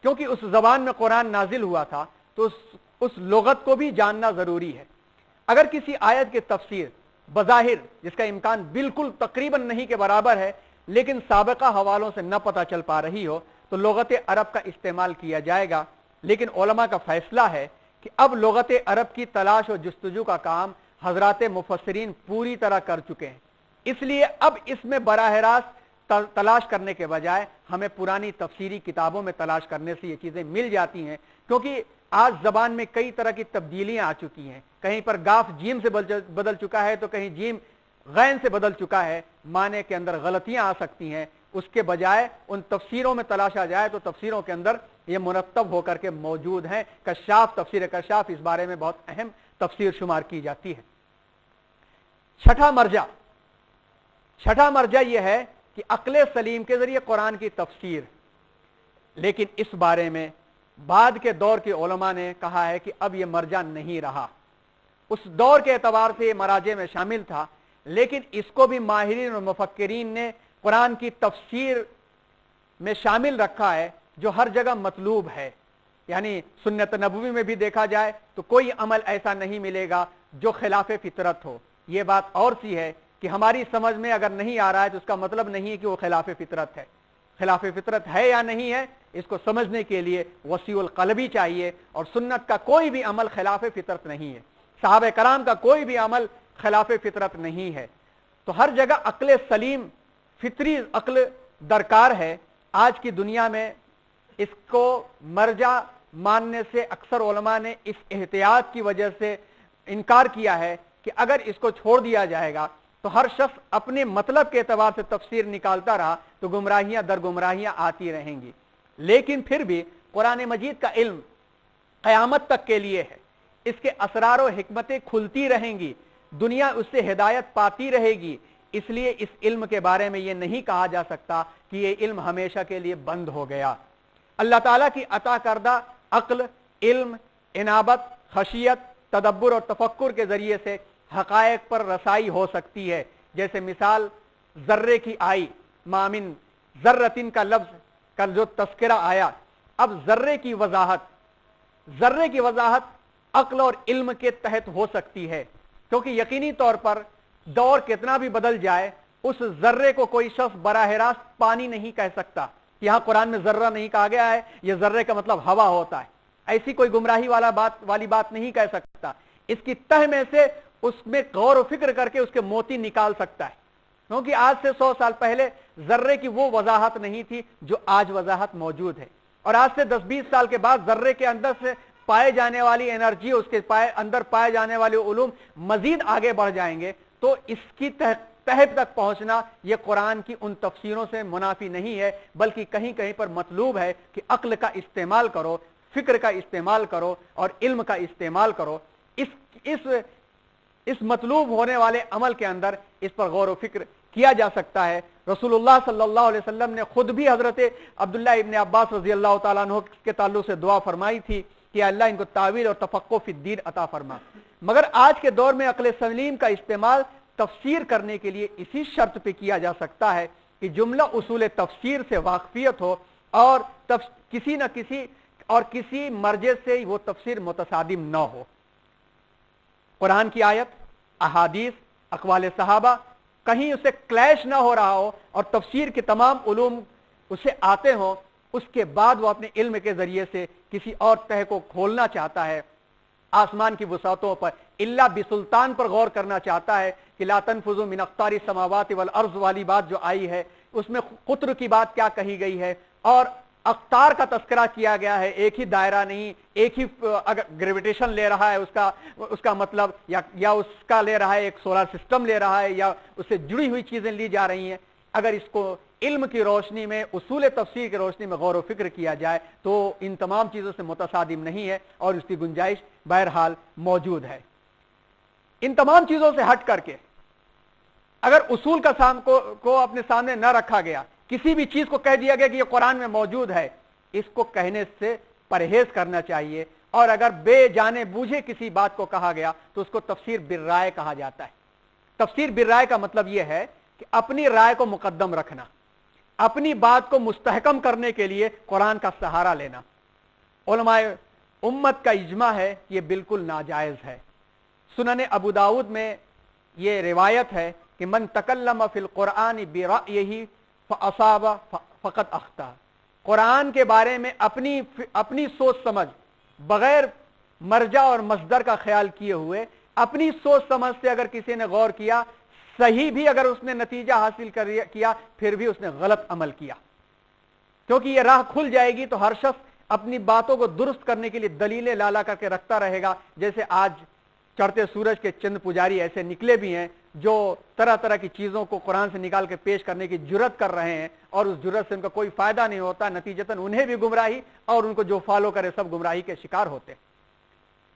Speaker 1: क्योंकि उस जबान में कुरान नाजिल हुआ था तो उस लुगत को भी जानना जरूरी है। अगर किसी आयत की तफसीर बज़ाहिर, जिसका इम्कान बिल्कुल तकरीबन नहीं के बराबर है, लेकिन साबिका हवालों से न पता चल पा रही हो, तो लुगत अरब का इस्तेमाल किया जाएगा। लेकिन उलमा का फैसला है कि अब लुगत अरब की तलाश और जुस्तजू का काम हजरात मुफस्सिरीन पूरी तरह कर चुके हैं, इसलिए अब इसमें बराह रास्त तलाश करने के बजाय हमें पुरानी तफसीरी किताबों में तलाश करने से ये चीजें मिल जाती हैं। क्योंकि आज जबान में कई तरह की तब्दीलियां आ चुकी हैं, कहीं पर गाफ जीम से बदल चुका है तो कहीं जीम गैन से बदल चुका है, माने के अंदर गलतियां आ सकती हैं। उसके बजाय उन तफसीरों में तलाशा जाए तो तफसीरों के अंदर ये मुरत्तब होकर के मौजूद हैं। कशाफ, तफसीर कशाफ इस बारे में बहुत अहम तफसीर शुमार की जाती है। छठा मर्जा यह है कि अक्ल सलीम के जरिए कुरान की तफसीर, लेकिन इस बारे में बाद के दौर के उलमा ने कहा है कि अब यह मर्जा नहीं रहा। उस दौर के एतबार से मराजे में शामिल था, लेकिन इसको भी माहिरीन और मुफक्किरीन ने कुरान की तफसीर में शामिल रखा है, जो हर जगह मतलूब है। यानी सुन्नत नबवी में भी देखा जाए तो कोई अमल ऐसा नहीं मिलेगा जो खिलाफ फितरत हो। यह बात और सी है कि हमारी समझ में अगर नहीं आ रहा है तो उसका मतलब नहीं है कि वो खिलाफ फितरत है। खिलाफ फितरत है या नहीं है, इसको समझने के लिए वसीउल क़ल्बी चाहिए, और सुन्नत का कोई भी अमल खिलाफ फितरत नहीं है, सहाबे कराम का कोई भी अमल खिलाफ फितरत नहीं है। तो हर जगह अक्ल सलीम, फितरी अक्ल दरकार है। आज की दुनिया में इसको मर्जा मानने से अक्सर उलमा ने इस एहतियात की वजह से इनकार किया है कि अगर इसको छोड़ दिया जाएगा तो हर शख्स अपने मतलब के एतबार से तफसीर निकालता रहा तो गुमराहियां दर गुमराहियां आती रहेंगी। लेकिन फिर भी कुरान मजीद का इल्म क़यामत तक के लिए है, इसके असरार और हिकमतें खुलती रहेंगी, दुनिया उससे हिदायत पाती रहेगी। इसलिए इस इल्म के बारे में यह नहीं कहा जा सकता कि यह इल्म हमेशा के लिए बंद हो गया। अल्लाह ताला की अता करदा अक्ल, इल्म, इनाबत, खशियत, तदब्बुर और तफक्कुर के जरिए से हकायक पर रसाई हो सकती है। जैसे मिसाल जर्रे की आई, मामिन जर्रतिन का लफ्ज का जो तस्करा आया, अब जर्रे की वजाहत अक्ल और इल्म के तहत हो सकती है, क्योंकि यकीनी तौर पर दौर कितना भी बदल जाए उस जर्रे को कोई शख्स बराह रास्त पानी नहीं कह सकता। यहां कुरान में जर्रा नहीं कहा गया है, यह जर्रे का मतलब हवा होता है, ऐसी कोई गुमराही वाली बात नहीं कह सकता। इसकी तह में से उसमें गौर व फिक्र करके उसके मोती निकाल सकता है, क्योंकि आज से 100 साल पहले जर्रे की वो वजाहत नहीं थी जो आज वजाहत मौजूद है, और आज से 10-20 साल के बाद जर्रे के अंदर से पाए जाने वाली एनर्जी, उसके अंदर पाए जाने वाले उलूम मजीद आगे बढ़ जाएंगे। तो इसकी तह तक पहुंचना यह कुरान की उन तफसीरों से मुनाफी नहीं है, बल्कि कहीं कहीं पर मतलूब है कि अक्ल का इस्तेमाल करो, फिक्र का इस्तेमाल करो और इल्म का इस्तेमाल करो। इस मतलूब होने वाले अमल के अंदर इस पर गौर व फिक्र किया जा सकता है। रसूलुल्लाह सल्लल्लाहु अलैहि वसल्लम ने खुद भी हजरत अब्दुल्लाह इब्न अब्बास रजी अल्लाह तआला अन्हु के ताल्लुक से दुआ फरमाई थी कि अल्लाह इनको तावील और तफक्कुह फिद्दीन अता फरमा। मगर आज के दौर में अक्ल सलीम का इस्तेमाल तफसीर करने के लिए इसी शर्त पे किया जा सकता है कि जुमला उसूल तफसीर से वाकफियत हो और किसी मर्जे से वो तफसीर मुतसादिम न हो। कुरान की आयत, अहादीस, अक़वाल सहाबा कहीं उसे क्लैश ना हो रहा हो और तफसीर के तमाम उलूम उसे आते हों, उसके बाद वो अपने इल्म के जरिए से किसी और तह को खोलना चाहता है, आसमान की वसातों पर इल्ला बिसुल्तान पर गौर करना चाहता है कि ला तनफुज़ु मिन अक़तारि समावाति वल अर्ज़ वाली बात जो आई है उसमें कुत्र की बात क्या कही गई है, और अख्तार का तस्करा किया गया है, एक ही दायरा नहीं, एक ही अगर ग्रेविटेशन ले रहा है उसका मतलब या उसका ले रहा है एक सोलर सिस्टम ले रहा है या उससे जुड़ी हुई चीजें ली जा रही हैं। अगर इसको इल्म की रोशनी में, उसूल तफसीर की रोशनी में गौर व फिक्र किया जाए तो इन तमाम चीजों से मुतसादिम नहीं है और उसकी गुंजाइश बहरहाल मौजूद है। इन तमाम चीजों से हट करके अगर उसूल का को अपने सामने न रखा गया, किसी भी चीज को कह दिया गया कि ये कुरान में मौजूद है, इसको कहने से परहेज करना चाहिए। और अगर बेजाने बूझे किसी बात को कहा गया तो उसको तफसीर बिर्राय कहा जाता है। तफसीर बिर्राय का मतलब यह है कि अपनी राय को मुकद्दम रखना, अपनी बात को मुस्तहकम करने के लिए कुरान का सहारा लेना। उलमाए उम्मत का इजमा है कि यह बिल्कुल नाजायज है। सुनन अबू दाऊद में यह रिवायत है कि मन तकल्लम फिल कुरान बिरायही फअसाबा फकत अख्ता। कुरान के बारे में अपनी सोच समझ, बगैर मर्जा और मस्दर का ख्याल किए हुए अपनी सोच समझ से अगर किसी ने गौर किया, सही भी अगर उसने नतीजा हासिल किया, फिर भी उसने गलत अमल किया। क्योंकि यह राह खुल जाएगी तो हर शख्स अपनी बातों को दुरुस्त करने के लिए दलीलें लाला करके रखता रहेगा। जैसे आज चढ़ते सूरज के चंद पुजारी ऐसे निकले भी हैं जो तरह तरह की चीजों को कुरान से निकाल के पेश करने की जुर्रत कर रहे हैं, और उस जुर्रत से उनका कोई फायदा नहीं होता। नतीजतन उन्हें भी गुमराही और उनको जो फॉलो करे सब गुमराही के शिकार होते।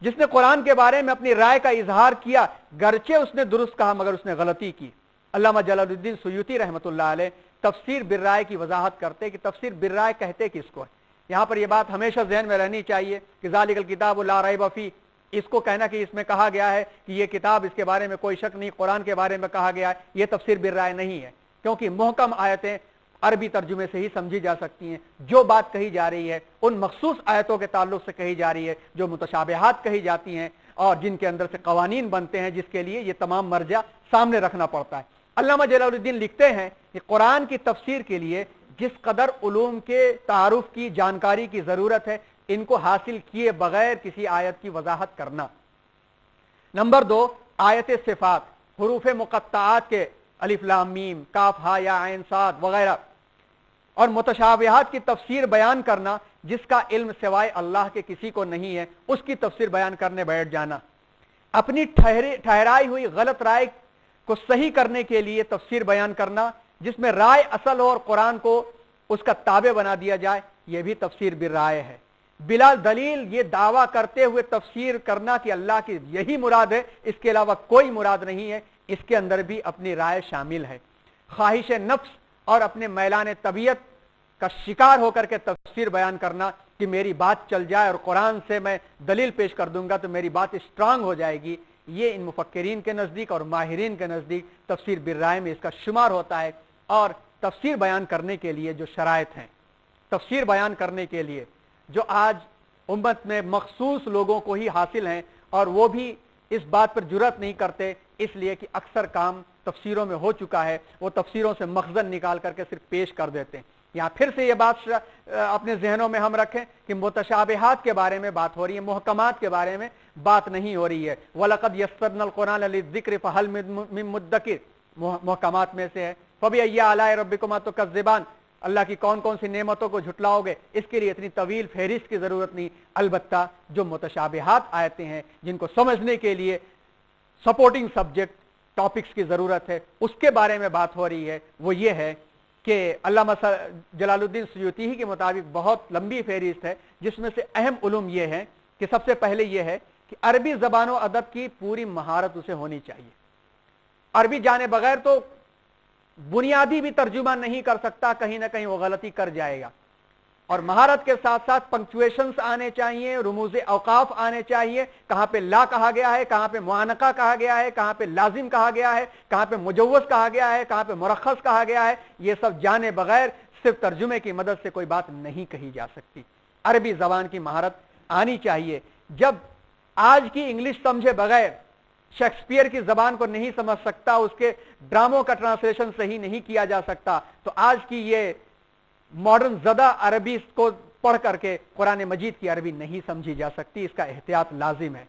Speaker 1: जिसने कुरान के बारे में अपनी राय का इजहार किया, गरचे उसने दुरुस्त कहा मगर उसने गलती की। अल्लामा जलालुद्दीन सुयूती रहमतुल्लाह अलैह तफसीर बिर्राय की वजाहत करते कि तफसीर बिर्राय कहते किसको है। यहां पर यह बात हमेशा जहन में रहनी चाहिए कि ज़ालिकल किताब ला रैब फी, इसको कहना कि इसमें कहा गया है कि यह किताब, इसके बारे में कोई शक नहीं, कुरान के बारे में कहा गया है, यह तफसीर बिर्राय नहीं है। क्योंकि मुहकम आयतें अरबी तर्जुमे से ही समझी जा सकती हैं। जो बात कही जा रही है उन मखसूस आयतों के ताल्लुक से कही जा रही है जो मुतशाबिहात कही जाती हैं और जिनके अंदर से कवानीन बनते हैं, जिसके लिए ये तमाम मर्जा सामने रखना पड़ता है। अल्लामा जलालुद्दीन लिखते हैं कि कुरान की तफसीर के लिए जिस कदर उलूम के तारुफ की जानकारी की जरूरत है, इनको हासिल किए बगैर किसी आयत की वजाहत करना। नंबर 2, आयत सिफात, हुरूफ मुक़त्ताआत के अलिफ लाम मीम, काफ हा या ऐन साद वगैरह और मुतशाबिहात की तफसीर बयान करना, जिसका इल्म सिवाय अल्लाह के किसी को नहीं है, उसकी तफसीर बयान करने बैठ जाना। अपनी ठहराई हुई गलत राय को सही करने के लिए तफसीर बयान करना, जिसमें राय असल हो और कुरान को उसका ताबे बना दिया जाए, यह भी तफसीर बिर्राय है। बिला दलील ये दावा करते हुए तफसीर करना कि अल्लाह की यही मुराद है, इसके अलावा कोई मुराद नहीं है, इसके अंदर भी अपनी राय शामिल है। ख्वाहिश नफ्स और अपने मैलान तबीयत का शिकार होकर के तफसीर बयान करना कि मेरी बात चल जाए और कुरान से मैं दलील पेश कर दूंगा तो मेरी बात स्ट्रांग हो जाएगी, ये इन मुफक्किरीन के नज़दीक और माहिरीन के नज़दीक तफसीर बिर्राय में इसका शुमार होता है। और तफसीर बयान करने के लिए जो शराइत हैं, तफसीर बयान करने के लिए जो आज उम्मत में मखसूस लोगों को ही हासिल हैं, और वो भी इस बात पर जुर्रत नहीं करते इसलिए कि अक्सर काम तफसीरों में हो चुका है, वो तफसीरों से मखज़न निकाल करके सिर्फ पेश कर देते हैं। यहाँ फिर से ये बात अपने जहनों में हम रखें कि मुतशाबिहात के बारे में बात हो रही है, मुहकमात के बारे में बात नहीं हो रही है। वलक़द यस्सरनल कुरान लिज़्ज़िक्र फ़हल मिन मुद्दकिर, मुहकमात में से है। फ़बिअय्यि आलाइ रब्बिकुमा तुकज़्ज़िबान, अल्लाह की कौन कौन सी नेमतों को झुटलाओगे, इसके लिए इतनी तवील फहरिस्त की जरूरत नहीं। अलबत्ता जो मुतशाबिहात आयतें हैं, जिनको समझने के लिए सपोर्टिंग सब्जेक्ट टॉपिक्स की जरूरत है, उसके बारे में बात हो रही है। वो ये है कि अल्लामा जलालुद्दीन सुयूती ही के मुताबिक बहुत लंबी फहरिस्त है, जिसमें से अहम उलूम ये है कि सबसे पहले ये है कि अरबी जबान व अदब की पूरी महारत उसे होनी चाहिए। अरबी जाने बगैर तो बुनियादी भी तर्जुमा नहीं कर सकता, कहीं ना कहीं वो गलती कर जाएगा। और महारत के साथ साथ पंक्चुएशंस आने चाहिए, रुमूज़े औकाफ आने चाहिए, कहां पे ला कहा गया है, कहां पे मुआनका कहा गया है, कहां पे लाजिम कहा गया है, कहां पे मुजव्वज़ कहा गया है, कहां पे मुरख्खस कहा गया है। ये सब जाने बगैर सिर्फ तर्जुमे की मदद से कोई बात नहीं कही जा सकती। अरबी जबान की महारत आनी चाहिए। जब आज की इंग्लिश समझे बगैर शेक्सपियर की जबान को नहीं समझ सकता, उसके ड्रामों का ट्रांसलेशन सही नहीं किया जा सकता, तो आज की ये मॉडर्न ज़दा अरबी को पढ़ करके कुरान मजीद की अरबी नहीं समझी जा सकती। इसका एहतियात लाजिम है।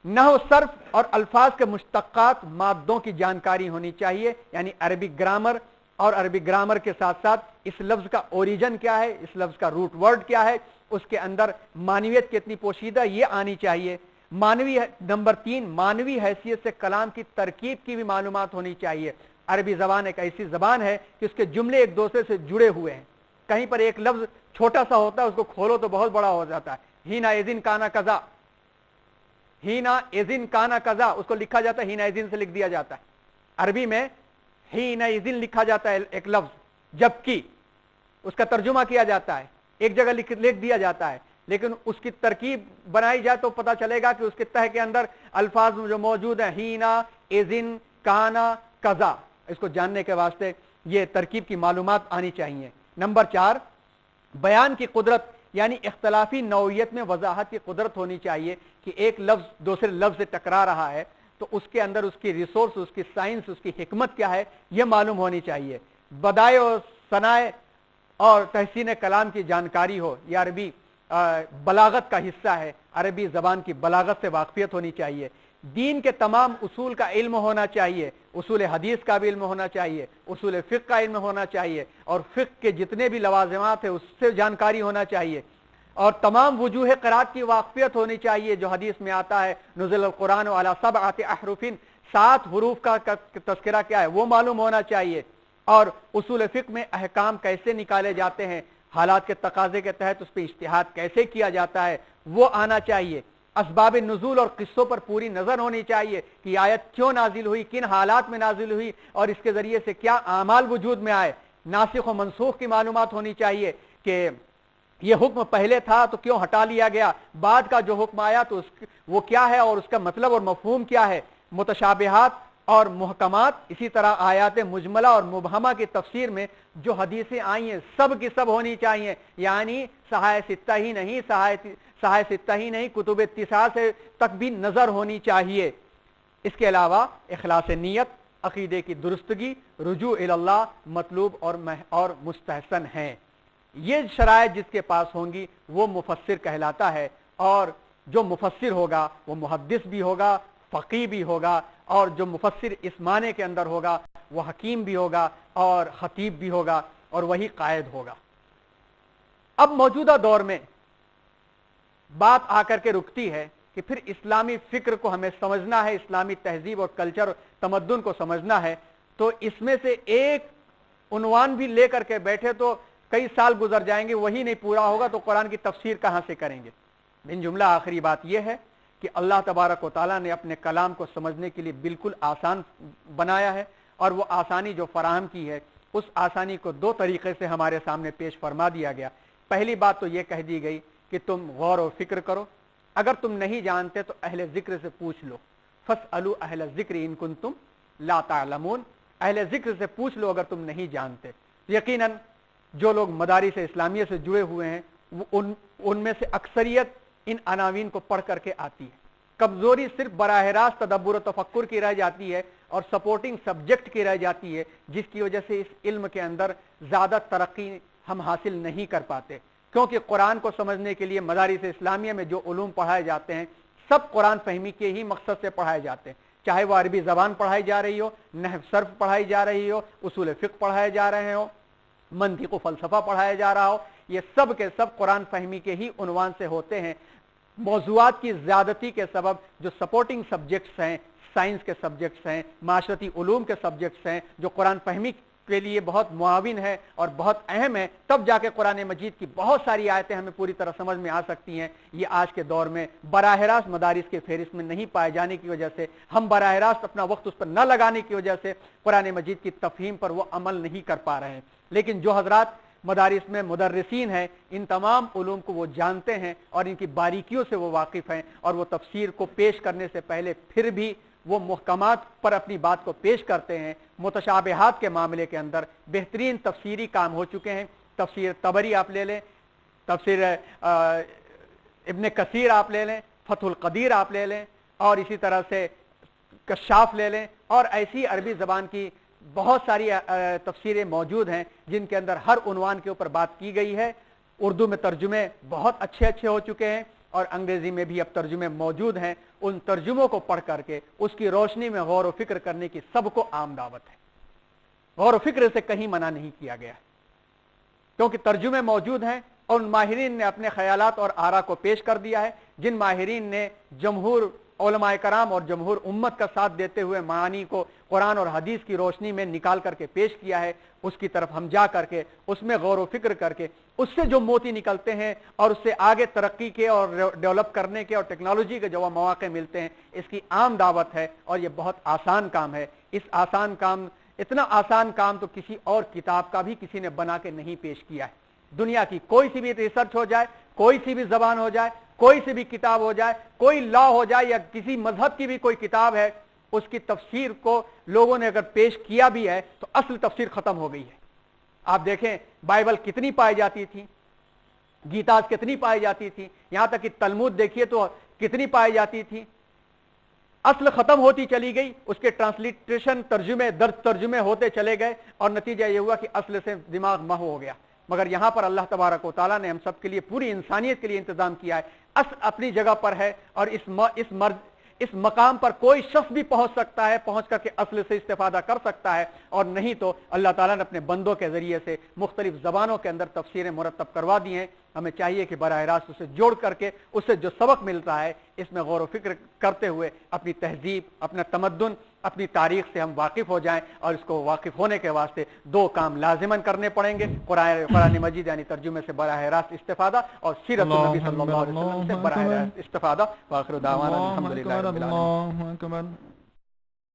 Speaker 1: नहव, सर्फ और अल्फाज के मुश्तक्कात मादों की जानकारी होनी चाहिए, यानी अरबी ग्रामर, और अरबी ग्रामर के साथ साथ इस लफ्ज का ओरिजिन क्या है, इस लफ्ज का रूट वर्ड क्या है, उसके अंदर मानवियत कितनी पोशीदा, ये आनी चाहिए। मानवी, नंबर 3, मानवी हैसियत से कलाम की तरकीब की भी मालूमात होनी चाहिए। अरबी जबान एक ऐसी जबान है कि उसके जुमले एक दूसरे से जुड़े हुए हैं। कहीं पर एक लफ्ज छोटा सा होता है, उसको खोलो तो बहुत बड़ा हो जाता है। हीना एदिन काना कजा, हीना इज़िन काना कजा, उसको लिखा जाता है हीना इज़िन से लिख दिया जाता है। अरबी में हीना इज़िन लिखा जाता है एक लफ्ज, जबकि उसका तर्जुमा किया जाता है, एक जगह लिख दिया जाता है, लेकिन उसकी तरकीब बनाई जाए तो पता चलेगा कि उसके तह के अंदर अल्फाज जो मौजूद है हीना इज़िन काना कजा, इसको जानने के वास्ते ये तरकीब की मालूमात आनी चाहिए। नंबर 4, बयान की कुदरत, यानी इख्तलाफी नौइयत में वजाहत की कुदरत होनी चाहिए कि एक लफ्ज दूसरे लफ्ज से टकरा रहा है तो उसके अंदर उसकी रिसोर्स, उसकी साइंस, उसकी हिकमत क्या है, यह मालूम होनी चाहिए। बदाए और सनाए और तहसीन कलाम की जानकारी हो, यह अरबी बलागत का हिस्सा है, अरबी ज़बान की बलागत से वाक़फ़ियत होनी चाहिए। दीन के तमाम उसूल का इल्म होना चाहिए, उसूल हदीस का भी इल्म होना चाहिए, उसूल फ़िक़्ह का इल्म होना चाहिए, और फ़िक़्ह के जितने भी लवाज़िमात है उससे जानकारी होना चाहिए, और तमाम वजूह क़िराअत की वाक़फ़ियत होनी चाहिए। जो हदीस में आता है नुज़िल कुरान अला सबअति अहरुफिन, 7 हुरूफ का तज़किरा क्या है वो मालूम होना चाहिए, और उसूल फ़िक़्ह में अहकाम कैसे निकाले जाते हैं, हालात के तकाज़े के तहत उस पर इज्तिहाद कैसे किया जाता है वो आना चाहिए। असबाब नुज़ूल और किस्सों पर पूरी नज़र होनी चाहिए कि आयत क्यों नाजिल हुई, किन हालात में नाजिल हुई, और इसके ज़रिए से क्या आमाल वजूद में आए। नासिख और मनसूख की मालूमात होनी चाहिए कि ये हुक्म पहले था तो क्यों हटा लिया गया, बाद का जो हुक्म आया तो वो क्या है और उसका मतलब और मफहूम क्या है। मुतशाबिहात और मुहकमात, इसी तरह आयात मुजमला और मुबहमा की तफसीर में जो हदीसें आई हैं सब की सब होनी चाहिए, यानी सहाय सित्ता ही नहीं, सहाय सित्ता ही नहीं, कुतुब इत्तिसा से तक भी नजर होनी चाहिए। इसके अलावा इखलास नियत, अकीदे की दुरुस्तगी, रुजू इल्लाह मतलूब और मुस्तहसन है। ये शराइत जिसके पास होंगी वो मुफस्सिर कहलाता है, और जो मुफस्सिर होगा वो मुहद्दिस भी होगा, फ़क़ीह भी होगा, और जो मुफस्सिर इस माने के अंदर होगा वो हकीम भी होगा और खतीब भी होगा, और वही कायद होगा। अब मौजूदा दौर में बात आकर के रुकती है कि फिर इस्लामी फिक्र को हमें समझना है, इस्लामी तहजीब और कल्चर और तमद्दुन को समझना है, तो इसमें से एक उन्वान भी लेकर के बैठे तो कई साल गुजर जाएंगे, वही नहीं पूरा होगा तो कुरान की तफसीर कहां से करेंगे। बिन जुमला आखिरी बात यह है कि अल्लाह तबारक व तआला ने अपने कलाम को समझने के लिए बिल्कुल आसान बनाया है, और वो आसानी जो फराहम की है उस आसानी को 2 तरीके से हमारे सामने पेश फरमा दिया गया। पहली बात तो ये कह दी गई कि तुम गौर और फिक्र करो, अगर तुम नहीं जानते तो अहले जिक्र से पूछ लो, फस्अलू अहले जिक्र इन कुंतुम ला तालमून, अहले जिक्र से पूछ लो अगर तुम नहीं जानते। यकीनन जो लोग मदारिस इस्लामिया से जुड़े हुए हैं उनमें से अक्सरियत इन अनावीन को पढ़ करके आती है। कमजोरी सिर्फ बराह रास्त तदब्बुर और तफक्कुर की रह जाती है और सपोर्टिंग सब्जेक्ट की रह जाती है, जिसकी वजह से इस इल्म के अंदर ज्यादा तरक्की हम हासिल नहीं कर पाते। क्योंकि कुरान को समझने के लिए मदारिस इस्लामिया में जो उलूम पढ़ाए जाते हैं सब कुरान फहमी के ही मकसद से पढ़ाए जाते हैं, चाहे वो अरबी जबान पढ़ाई जा रही हो, नहव सर्फ पढ़ाई जा रही हो, उसूल फिक्र पढ़ाए जा रहे हो, मंतिक व फलसफा पढ़ाया जा रहा हो, ये सब के सब कुरान फहमी के ही उन्वान से होते हैं। मौज़ूआत की ज़्यादती के सबब जो सपोर्टिंग सब्जेक्ट्स हैं, साइंस के सब्जेक्ट्स हैं, माशरती उलूम के सब्जेक्ट्स हैं, जो कुरान फहमी के लिए बहुत मुआविन है और बहुत अहम है, तब जाके कुरान मजीद की बहुत सारी आयतें हमें पूरी तरह समझ में आ सकती हैं। ये आज के दौर में बराह रास्त मदारिस के फेहरिस्त में नहीं पाए जाने की वजह से, हम बराह रास्त अपना वक्त उस पर न लगाने की वजह से कुरान मजीद की तफहीम पर वो अमल नहीं कर पा रहे हैं। लेकिन जो हजरात मदारिस में मुदर्रिसीन हैं, इन तमाम उलूम को वो जानते हैं और इनकी बारीकियों से वो वाकिफ़ हैं, और वो तफसीर को पेश करने से पहले फिर भी वो मुहकमात पर अपनी बात को पेश करते हैं। मुतशाबिहात के मामले के अंदर बेहतरीन तफसीरी काम हो चुके हैं। तफसीर तबरी आप ले लें, तफसीर इब्न कसीर आप ले लें, फतहुल कदीर आप ले लें, और इसी तरह से कशाफ ले लें, और ऐसी अरबी ज़बान की बहुत सारी तफसीरें मौजूद हैं जिनके अंदर हर उन्वान के ऊपर बात की गई है। उर्दू में तर्जुमे बहुत अच्छे अच्छे हो चुके हैं और अंग्रेजी में भी अब तर्जुमे मौजूद हैं। उन तर्जुमों को पढ़ करके उसकी रोशनी में गौर व फिक्र करने की सबको आम दावत है। गौर व फिक्र से कहीं मना नहीं किया गया, क्योंकि तर्जुमे मौजूद हैं और उन माहिरीन ने अपने ख्यालात और आरा को पेश कर दिया है। जिन माहिरीन ने जमहूर उलमाए कराम और जमहूर उम्मत का साथ देते हुए मानी को कुरान और हदीस की रोशनी में निकाल करके पेश किया है, उसकी तरफ हम जा करके उसमें गौर व फिक्र करके उससे जो मोती निकलते हैं और उससे आगे तरक्की के और डेवलप करने के और टेक्नोलॉजी के जो मौके मिलते हैं, इसकी आम दावत है। और ये बहुत आसान काम है। इस आसान काम, इतना आसान काम तो किसी और किताब का भी किसी ने बना के नहीं पेश किया है। दुनिया की कोई सी भी रिसर्च हो जाए, कोई सी भी जबान हो जाए, कोई सी भी किताब हो जाए, कोई लॉ हो जाए या किसी मजहब की भी कोई किताब है, उसकी तफसीर को लोगों ने अगर पेश किया भी है तो असल तफसीर खत्म हो गई है। आप देखें बाइबल कितनी पाई जाती थी, गीता कितनी पाई जाती थी, यहां तक कि तलमुद देखिए तो कितनी पाई जाती थी। असल खत्म होती चली गई, उसके ट्रांसलिट्रेशन तर्जुमे दर्ज तर्जुमे होते चले गए और नतीजा यह हुआ कि असल से दिमाग मह हो गया। मगर यहां पर अल्लाह तबारक व तआला ने हम सब के लिए, पूरी इंसानियत के लिए इंतजाम किया है। असल अपनी जगह पर है और इस मकाम पर कोई शख्स भी पहुंच सकता है, पहुंच करके असल से इस्तेफादा कर सकता है। और नहीं तो अल्लाह ताला ने अपने बंदों के जरिए से मुख्तलिफ जबानों के अंदर तफसीरें मुरतब करवा दी हैं। हमें चाहिए कि बराह रास्त उसे जोड़ करके उससे जो सबक मिलता है इसमें गौर व फिक्र करते हुए अपनी तहजीब, अपना तमद्दुन, अपनी तारीख से हम वाकिफ हो जाएं। और इसको वाकिफ होने के वास्ते दो काम लाजिमन करने पड़ेंगे, कुरान मजीद यानी तर्जुमे से बराह रास्त इस्तेफादा और सीरत नबी सल्लल्लाहु अलैहि वसल्लम से बराह रास्त इस्तेफादा। व आखिर दावाना अल्हम्दुलिल्लाहि रब्बिल आलमीन।